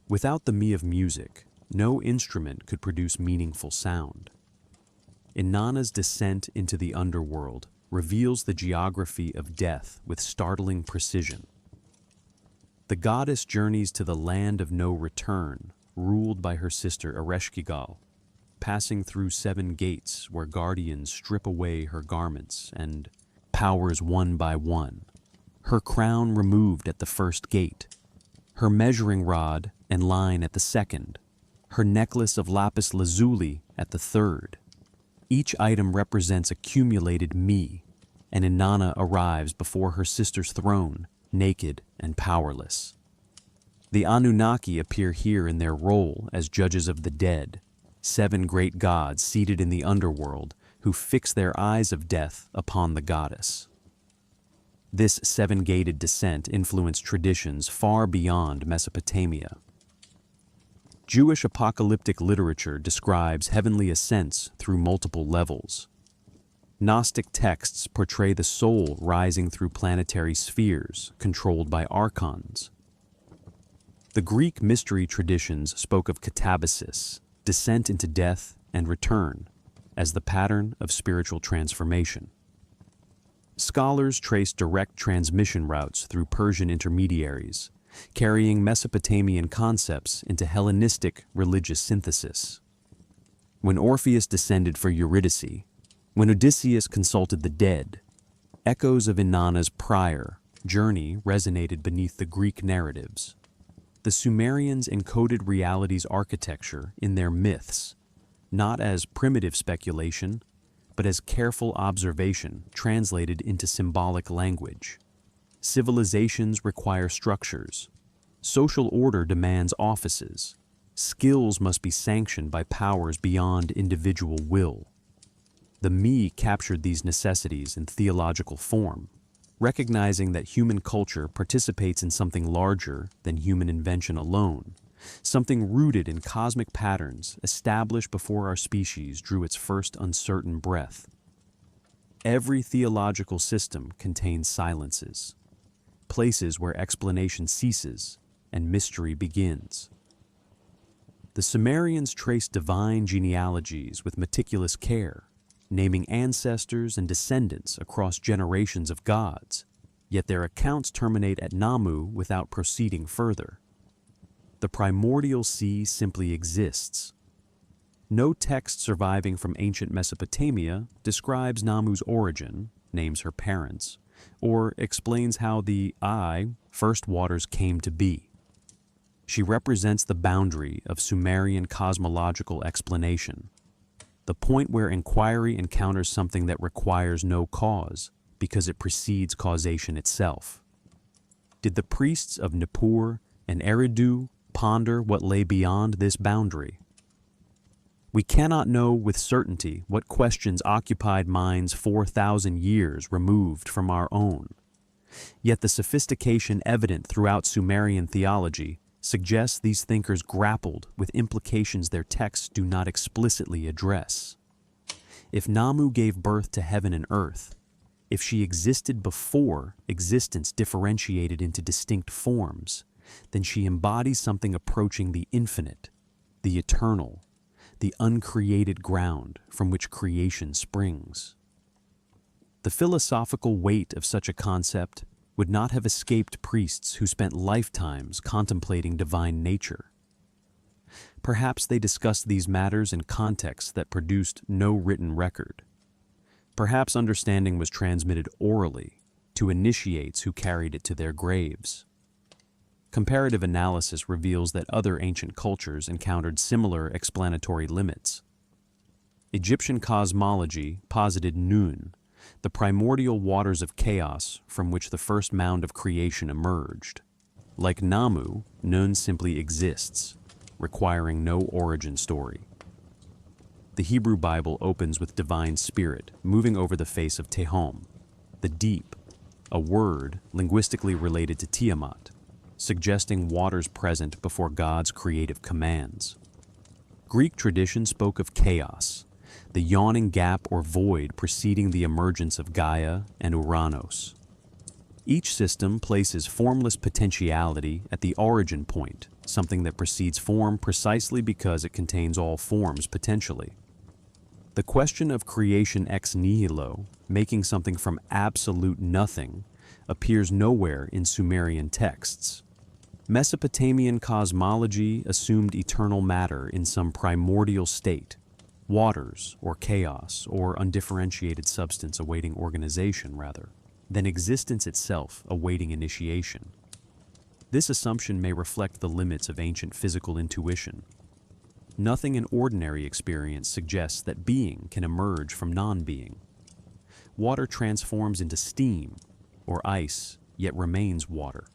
Without the me of music, no instrument could produce meaningful sound. Inanna's descent into the underworld reveals the geography of death with startling precision. The goddess journeys to the land of no return, ruled by her sister Ereshkigal, passing through 7 gates where guardians strip away her garments and powers one by one. Her crown removed at the first gate, her measuring rod and line at the second, her necklace of lapis lazuli at the third. Each item represents accumulated me, and Inanna arrives before her sister's throne, naked and powerless. The Anunnaki appear here in their role as judges of the dead, 7 great gods seated in the underworld who fix their eyes of death upon the goddess. This 7-gated descent influenced traditions far beyond Mesopotamia. Jewish apocalyptic literature describes heavenly ascents through multiple levels. Gnostic texts portray the soul rising through planetary spheres controlled by archons. The Greek mystery traditions spoke of katabasis, descent into death and return, as the pattern of spiritual transformation. Scholars trace direct transmission routes through Persian intermediaries, carrying Mesopotamian concepts into Hellenistic religious synthesis. When Orpheus descended for Eurydice, when Odysseus consulted the dead, echoes of Inanna's prior journey resonated beneath the Greek narratives. The Sumerians encoded reality's architecture in their myths, not as primitive speculation, but as careful observation translated into symbolic language. Civilizations require structures. Social order demands offices. Skills must be sanctioned by powers beyond individual will. The me captured these necessities in theological form, recognizing that human culture participates in something larger than human invention alone, something rooted in cosmic patterns established before our species drew its first uncertain breath. Every theological system contains silences, places where explanation ceases and mystery begins. The Sumerians traced divine genealogies with meticulous care, naming ancestors and descendants across generations of gods, yet their accounts terminate at Namu without proceeding further. The primordial sea simply exists. No text surviving from ancient Mesopotamia describes Namu's origin, names her parents, or explains how the first waters came to be. She represents the boundary of Sumerian cosmological explanation, the point where inquiry encounters something that requires no cause because it precedes causation itself. Did the priests of Nippur and Eridu ponder what lay beyond this boundary? We cannot know with certainty what questions occupied minds 4,000 years removed from our own. Yet the sophistication evident throughout Sumerian theology suggests these thinkers grappled with implications their texts do not explicitly address. If Namu gave birth to heaven and earth, if she existed before existence differentiated into distinct forms, then she embodies something approaching the infinite, the eternal, the uncreated ground from which creation springs. The philosophical weight of such a concept would not have escaped priests who spent lifetimes contemplating divine nature. Perhaps they discussed these matters in contexts that produced no written record. Perhaps understanding was transmitted orally to initiates who carried it to their graves. Comparative analysis reveals that other ancient cultures encountered similar explanatory limits. Egyptian cosmology posited Nun, the primordial waters of chaos from which the first mound of creation emerged. Like Namu, Nun simply exists, requiring no origin story. The Hebrew Bible opens with divine spirit moving over the face of Tehom, the deep, a word linguistically related to Tiamat, suggesting waters present before God's creative commands. Greek tradition spoke of chaos, the yawning gap or void preceding the emergence of Gaia and Uranos. Each system places formless potentiality at the origin point, something that precedes form precisely because it contains all forms potentially. The question of creation ex nihilo, making something from absolute nothing, appears nowhere in Sumerian texts. Mesopotamian cosmology assumed eternal matter in some primordial state, waters or chaos or undifferentiated substance awaiting organization rather, than existence itself awaiting initiation. This assumption may reflect the limits of ancient physical intuition. Nothing in ordinary experience suggests that being can emerge from non-being. Water transforms into steam, or ice, yet remains water.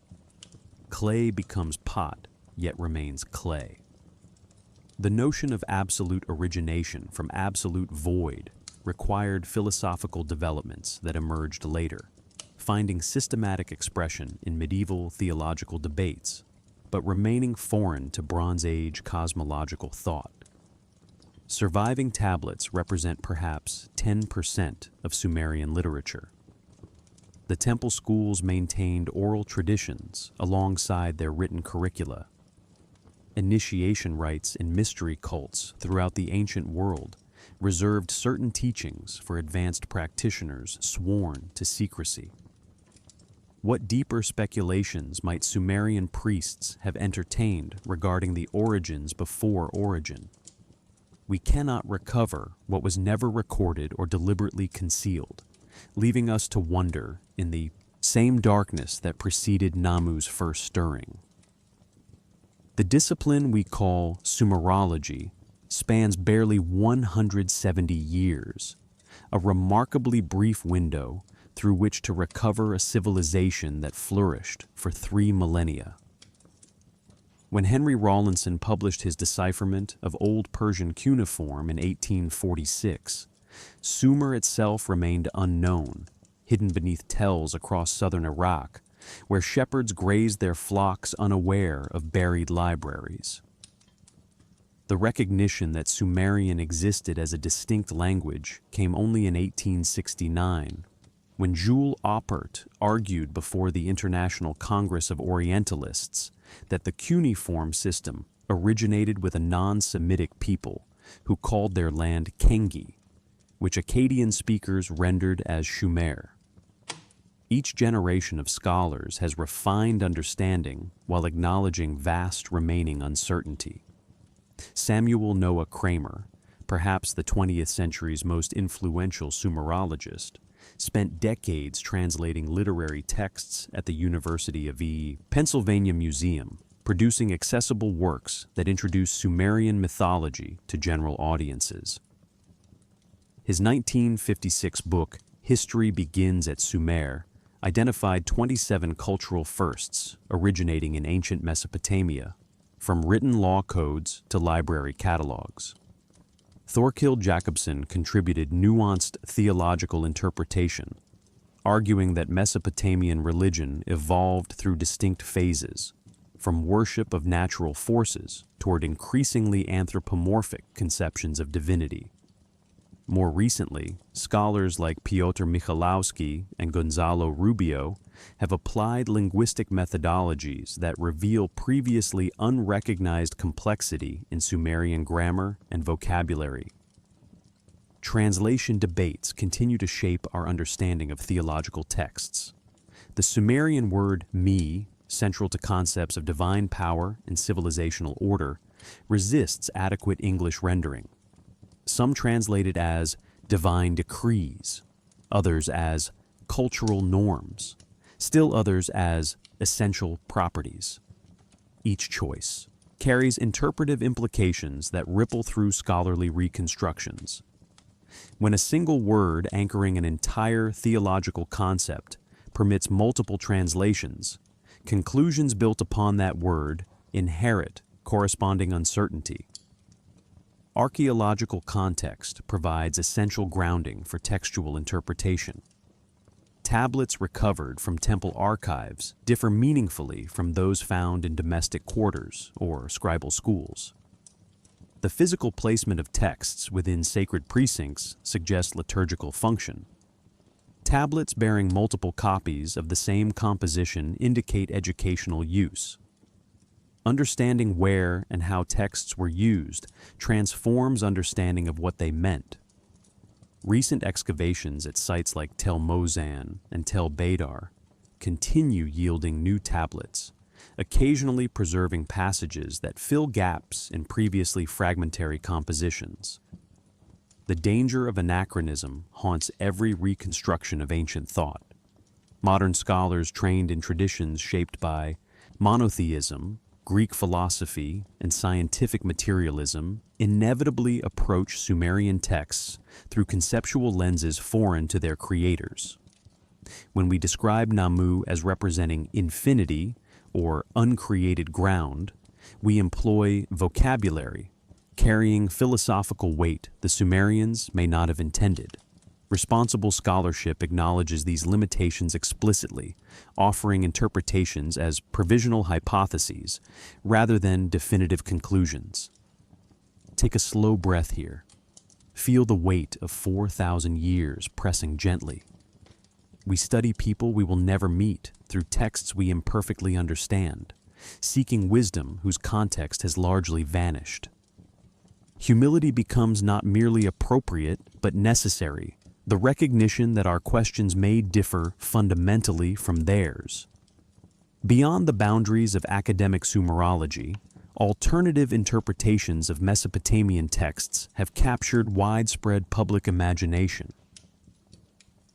Clay becomes pot, yet remains clay. The notion of absolute origination from absolute void required philosophical developments that emerged later, finding systematic expression in medieval theological debates, but remaining foreign to Bronze Age cosmological thought. Surviving tablets represent perhaps 10% of Sumerian literature. The temple schools maintained oral traditions alongside their written curricula. Initiation rites in mystery cults throughout the ancient world reserved certain teachings for advanced practitioners sworn to secrecy. What deeper speculations might Sumerian priests have entertained regarding the origins before origin? We cannot recover what was never recorded or deliberately concealed, leaving us to wonder in the same darkness that preceded Namu's first stirring. The discipline we call Sumerology spans barely 170 years, a remarkably brief window through which to recover a civilization that flourished for 3 millennia. When Henry Rawlinson published his decipherment of Old Persian cuneiform in 1846, Sumer itself remained unknown, hidden beneath tells across southern Iraq, where shepherds grazed their flocks unaware of buried libraries. The recognition that Sumerian existed as a distinct language came only in 1869, when Jules Oppert argued before the International Congress of Orientalists that the cuneiform system originated with a non-Semitic people who called their land Kengi, which Akkadian speakers rendered as Shumer. Each generation of scholars has refined understanding while acknowledging vast remaining uncertainty. Samuel Noah Kramer, perhaps the 20th century's most influential Sumerologist, spent decades translating literary texts at the University of Pennsylvania Museum, producing accessible works that introduce Sumerian mythology to general audiences. His 1956 book, History Begins at Sumer, identified 27 cultural firsts originating in ancient Mesopotamia, from written law codes to library catalogs. Thorkild Jacobson contributed nuanced theological interpretation, arguing that Mesopotamian religion evolved through distinct phases, from worship of natural forces toward increasingly anthropomorphic conceptions of divinity. More recently, scholars like Piotr Michalowski and Gonzalo Rubio have applied linguistic methodologies that reveal previously unrecognized complexity in Sumerian grammar and vocabulary. Translation debates continue to shape our understanding of theological texts. The Sumerian word mi, central to concepts of divine power and civilizational order, resists adequate English rendering. Some translate it as divine decrees, others as cultural norms, still others as essential properties. Each choice carries interpretive implications that ripple through scholarly reconstructions. When a single word anchoring an entire theological concept permits multiple translations, conclusions built upon that word inherit corresponding uncertainty. Archaeological context provides essential grounding for textual interpretation. Tablets recovered from temple archives differ meaningfully from those found in domestic quarters or scribal schools. The physical placement of texts within sacred precincts suggests liturgical function. Tablets bearing multiple copies of the same composition indicate educational use. Understanding where and how texts were used transforms understanding of what they meant. Recent excavations at sites like Tel Mozan and Tel Beidar continue yielding new tablets, occasionally preserving passages that fill gaps in previously fragmentary compositions. The danger of anachronism haunts every reconstruction of ancient thought. Modern scholars trained in traditions shaped by monotheism, Greek philosophy, and scientific materialism inevitably approach Sumerian texts through conceptual lenses foreign to their creators. When we describe Namu as representing infinity or uncreated ground, we employ vocabulary carrying philosophical weight the Sumerians may not have intended. Responsible scholarship acknowledges these limitations explicitly, offering interpretations as provisional hypotheses rather than definitive conclusions. Take a slow breath here. Feel the weight of 4,000 years pressing gently. We study people we will never meet through texts we imperfectly understand, seeking wisdom whose context has largely vanished. Humility becomes not merely appropriate but necessary, the recognition that our questions may differ fundamentally from theirs. Beyond the boundaries of academic Sumerology, alternative interpretations of Mesopotamian texts have captured widespread public imagination.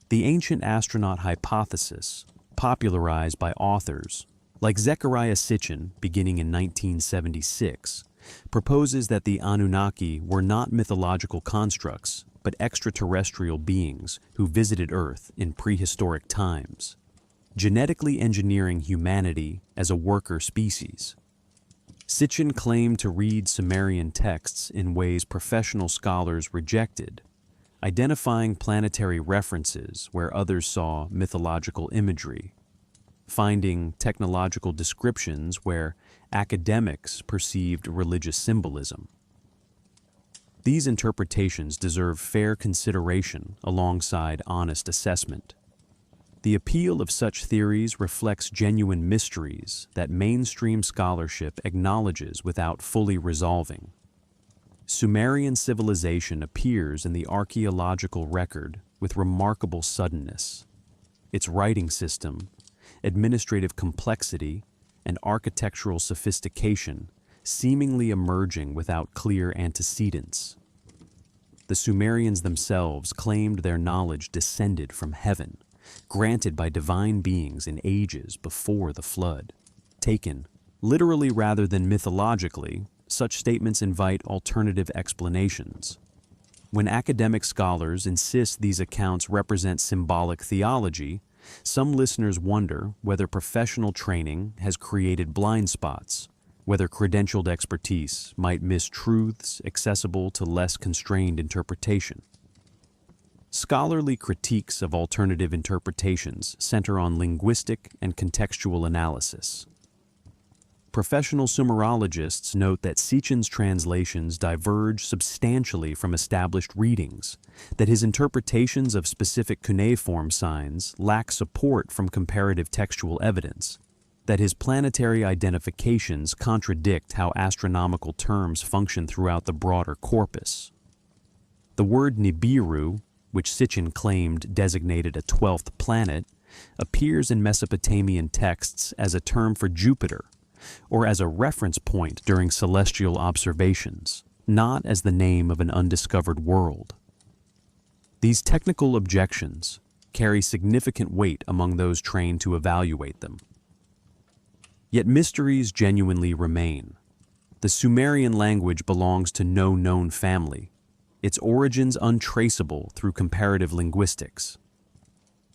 The ancient astronaut hypothesis, popularized by authors like Zecharia Sitchin beginning in 1976, proposes that the Anunnaki were not mythological constructs, but extraterrestrial beings who visited Earth in prehistoric times, genetically engineering humanity as a worker species. Sitchin claimed to read Sumerian texts in ways professional scholars rejected, identifying planetary references where others saw mythological imagery, finding technological descriptions where academics perceived religious symbolism. These interpretations deserve fair consideration alongside honest assessment. The appeal of such theories reflects genuine mysteries that mainstream scholarship acknowledges without fully resolving. Sumerian civilization appears in the archaeological record with remarkable suddenness. Its writing system, administrative complexity, and architectural sophistication seemingly emerging without clear antecedents. The Sumerians themselves claimed their knowledge descended from heaven, granted by divine beings in ages before the flood. Taken literally rather than mythologically, such statements invite alternative explanations. When academic scholars insist these accounts represent symbolic theology, some listeners wonder whether professional training has created blind spots, whether credentialed expertise might miss truths accessible to less constrained interpretation. Scholarly critiques of alternative interpretations center on linguistic and contextual analysis. Professional Sumerologists note that Sitchin's translations diverge substantially from established readings, that his interpretations of specific cuneiform signs lack support from comparative textual evidence, that his planetary identifications contradict how astronomical terms function throughout the broader corpus. The word Nibiru, which Sitchin claimed designated a 12th planet, appears in Mesopotamian texts as a term for Jupiter, or as a reference point during celestial observations, not as the name of an undiscovered world. These technical objections carry significant weight among those trained to evaluate them. Yet mysteries genuinely remain. The Sumerian language belongs to no known family, its origins untraceable through comparative linguistics.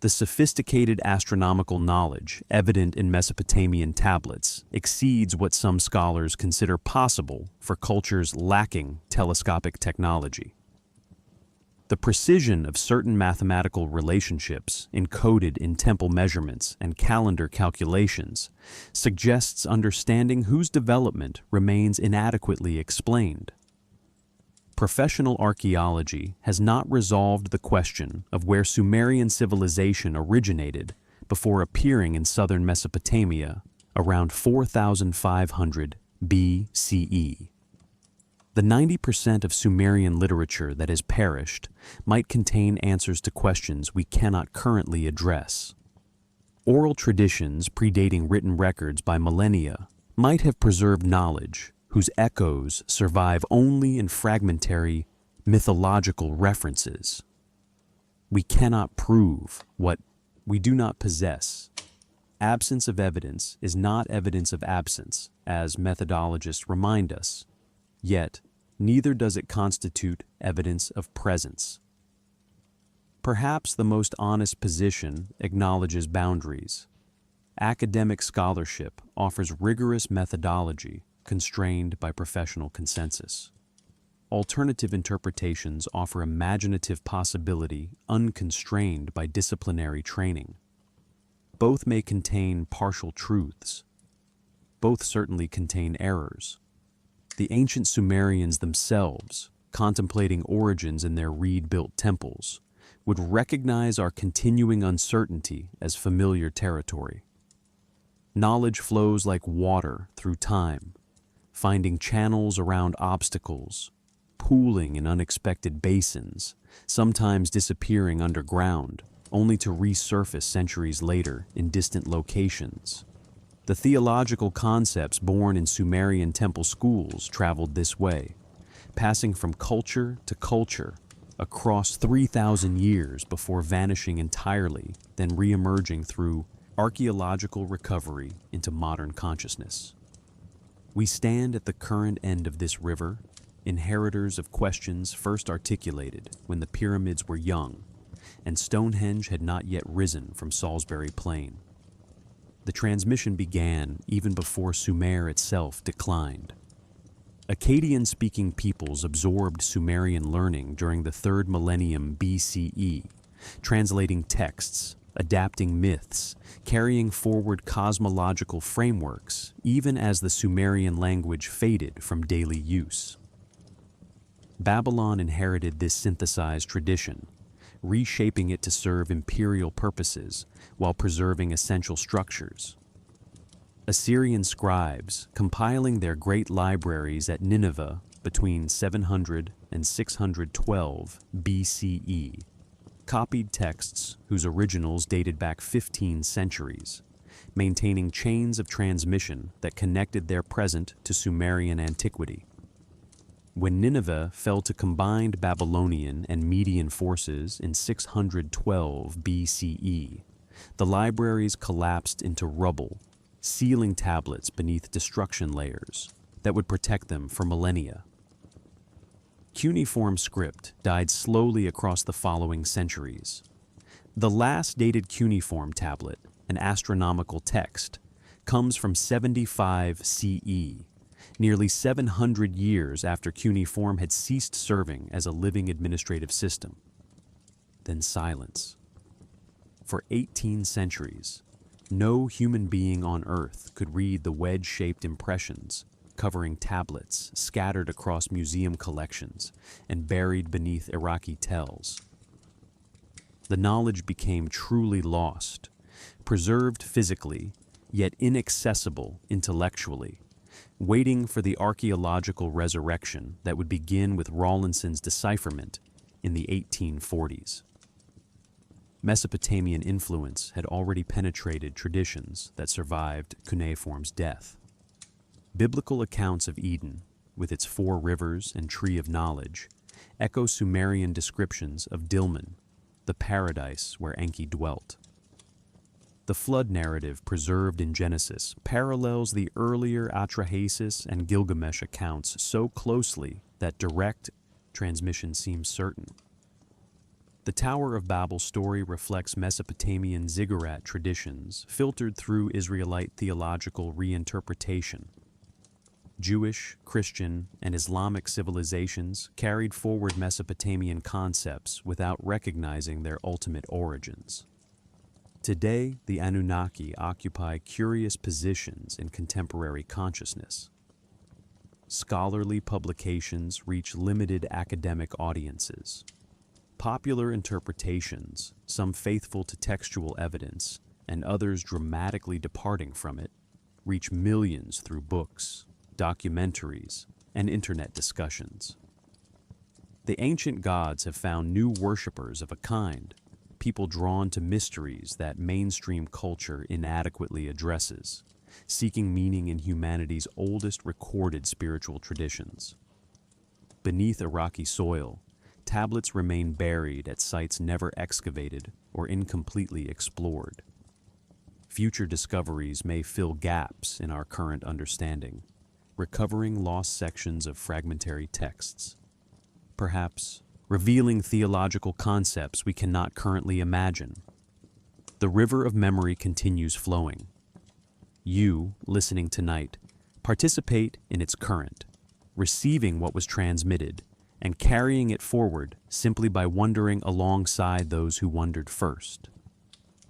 The sophisticated astronomical knowledge evident in Mesopotamian tablets exceeds what some scholars consider possible for cultures lacking telescopic technology. The precision of certain mathematical relationships encoded in temple measurements and calendar calculations suggests understanding whose development remains inadequately explained. Professional archaeology has not resolved the question of where Sumerian civilization originated before appearing in southern Mesopotamia around 4500 BCE. The 90% of Sumerian literature that has perished might contain answers to questions we cannot currently address. Oral traditions predating written records by millennia might have preserved knowledge whose echoes survive only in fragmentary mythological references. We cannot prove what we do not possess. Absence of evidence is not evidence of absence, as methodologists remind us. Yet, neither does it constitute evidence of presence. Perhaps the most honest position acknowledges boundaries. Academic scholarship offers rigorous methodology constrained by professional consensus. Alternative interpretations offer imaginative possibility unconstrained by disciplinary training. Both may contain partial truths. Both certainly contain errors. The ancient Sumerians themselves, contemplating origins in their reed-built temples, would recognize our continuing uncertainty as familiar territory. Knowledge flows like water through time, finding channels around obstacles, pooling in unexpected basins, sometimes disappearing underground, only to resurface centuries later in distant locations. The theological concepts born in Sumerian temple schools traveled this way, passing from culture to culture across 3,000 years before vanishing entirely, then re-emerging through archaeological recovery into modern consciousness. We stand at the current end of this river, inheritors of questions first articulated when the pyramids were young, and Stonehenge had not yet risen from Salisbury Plain. The transmission began even before Sumer itself declined. Akkadian-speaking peoples absorbed Sumerian learning during the 3rd millennium BCE, translating texts, adapting myths, carrying forward cosmological frameworks, even as the Sumerian language faded from daily use. Babylon inherited this synthesized tradition, reshaping it to serve imperial purposes while preserving essential structures. Assyrian scribes, compiling their great libraries at Nineveh between 700 and 612 BCE, copied texts whose originals dated back 15 centuries, maintaining chains of transmission that connected their present to Sumerian antiquity. When Nineveh fell to combined Babylonian and Median forces in 612 BCE, the libraries collapsed into rubble, sealing tablets beneath destruction layers that would protect them for millennia. Cuneiform script died slowly across the following centuries. The last dated cuneiform tablet, an astronomical text, comes from 75 CE, nearly 700 years after cuneiform had ceased serving as a living administrative system. Then silence. For 18 centuries, no human being on Earth could read the wedge-shaped impressions covering tablets scattered across museum collections and buried beneath Iraqi tells. The knowledge became truly lost, preserved physically, yet inaccessible intellectually, waiting for the archaeological resurrection that would begin with Rawlinson's decipherment in the 1840s. Mesopotamian influence had already penetrated traditions that survived cuneiform's death. Biblical accounts of Eden, with its 4 rivers and tree of knowledge, echo Sumerian descriptions of Dilmun, the paradise where Enki dwelt. The flood narrative preserved in Genesis parallels the earlier Atra-Hasis and Gilgamesh accounts so closely that direct transmission seems certain. The Tower of Babel story reflects Mesopotamian ziggurat traditions filtered through Israelite theological reinterpretation. Jewish, Christian, and Islamic civilizations carried forward Mesopotamian concepts without recognizing their ultimate origins. Today, the Anunnaki occupy curious positions in contemporary consciousness. Scholarly publications reach limited academic audiences. Popular interpretations, some faithful to textual evidence and others dramatically departing from it, reach millions through books, documentaries, and internet discussions. The ancient gods have found new worshippers of a kind, people drawn to mysteries that mainstream culture inadequately addresses, seeking meaning in humanity's oldest recorded spiritual traditions. Beneath Iraqi soil, tablets remain buried at sites never excavated or incompletely explored. Future discoveries may fill gaps in our current understanding, recovering lost sections of fragmentary texts. Perhaps revealing theological concepts we cannot currently imagine. The river of memory continues flowing. You, listening tonight, participate in its current, receiving what was transmitted and carrying it forward simply by wandering alongside those who wandered first.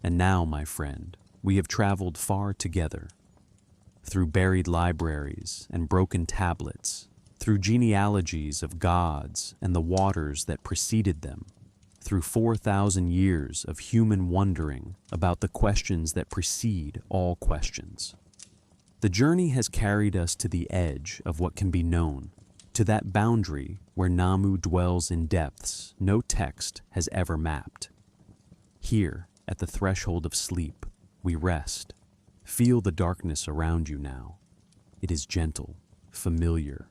And now, my friend, we have traveled far together, through buried libraries and broken tablets, through genealogies of gods and the waters that preceded them, through 4,000 years of human wondering about the questions that precede all questions. The journey has carried us to the edge of what can be known, to that boundary where Namu dwells in depths no text has ever mapped. Here, at the threshold of sleep, we rest. Feel the darkness around you now. It is gentle, familiar,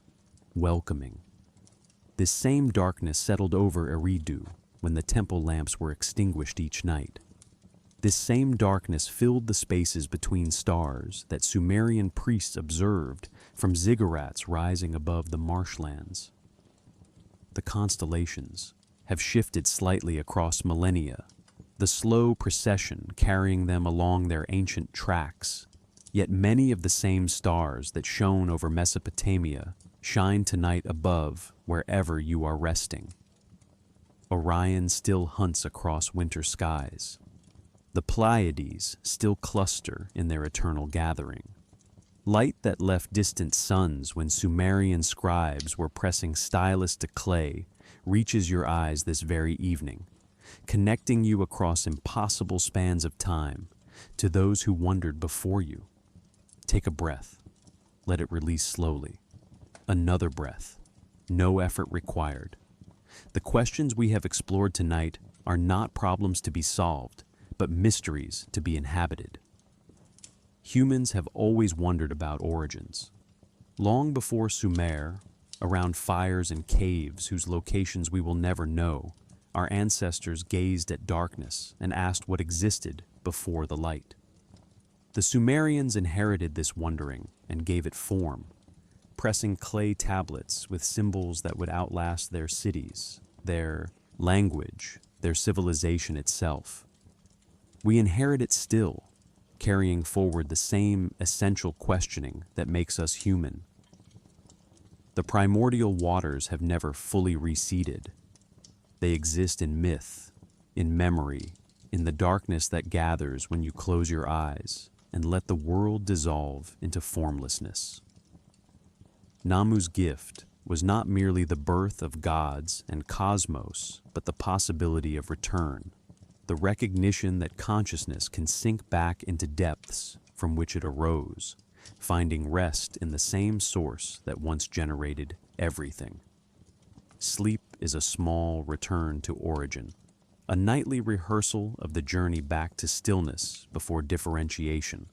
welcoming. This same darkness settled over Eridu when the temple lamps were extinguished each night. This same darkness filled the spaces between stars that Sumerian priests observed from ziggurats rising above the marshlands. The constellations have shifted slightly across millennia, the slow procession carrying them along their ancient tracks, yet many of the same stars that shone over Mesopotamia shine tonight above wherever you are resting. Orion still hunts across winter skies. The Pleiades still cluster in their eternal gathering. Light that left distant suns when Sumerian scribes were pressing stylus to clay reaches your eyes this very evening, connecting you across impossible spans of time to those who wandered before you. Take a breath. Let it release slowly. Another breath. No effort required. The questions we have explored tonight are not problems to be solved, but mysteries to be inhabited. Humans have always wondered about origins. Long before Sumer, around fires and caves whose locations we will never know, our ancestors gazed at darkness and asked what existed before the light. The Sumerians inherited this wondering and gave it form, pressing clay tablets with symbols that would outlast their cities, their language, their civilization itself. We inherit it still, carrying forward the same essential questioning that makes us human. The primordial waters have never fully receded. They exist in myth, in memory, in the darkness that gathers when you close your eyes and let the world dissolve into formlessness. Namu's gift was not merely the birth of gods and cosmos, but the possibility of return. The recognition that consciousness can sink back into depths from which it arose, finding rest in the same source that once generated everything. Sleep is a small return to origin, a nightly rehearsal of the journey back to stillness before differentiation,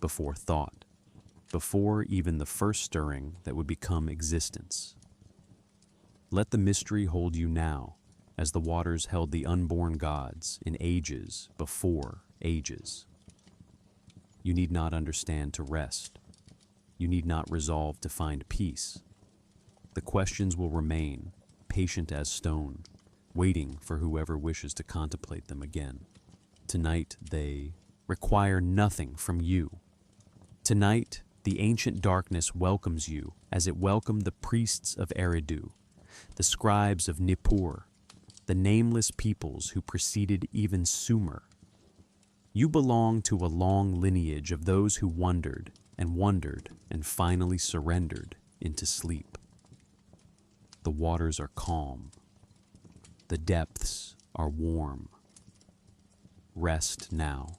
before thought, before even the first stirring that would become existence. Let the mystery hold you now, as the waters held the unborn gods in ages before ages. You need not understand to rest. You need not resolve to find peace. The questions will remain, patient as stone, waiting for whoever wishes to contemplate them again. Tonight, they require nothing from you. Tonight, the ancient darkness welcomes you as it welcomed the priests of Eridu, the scribes of Nippur, the nameless peoples who preceded even Sumer. You belong to a long lineage of those who wondered and finally surrendered into sleep. The waters are calm. The depths are warm. Rest now.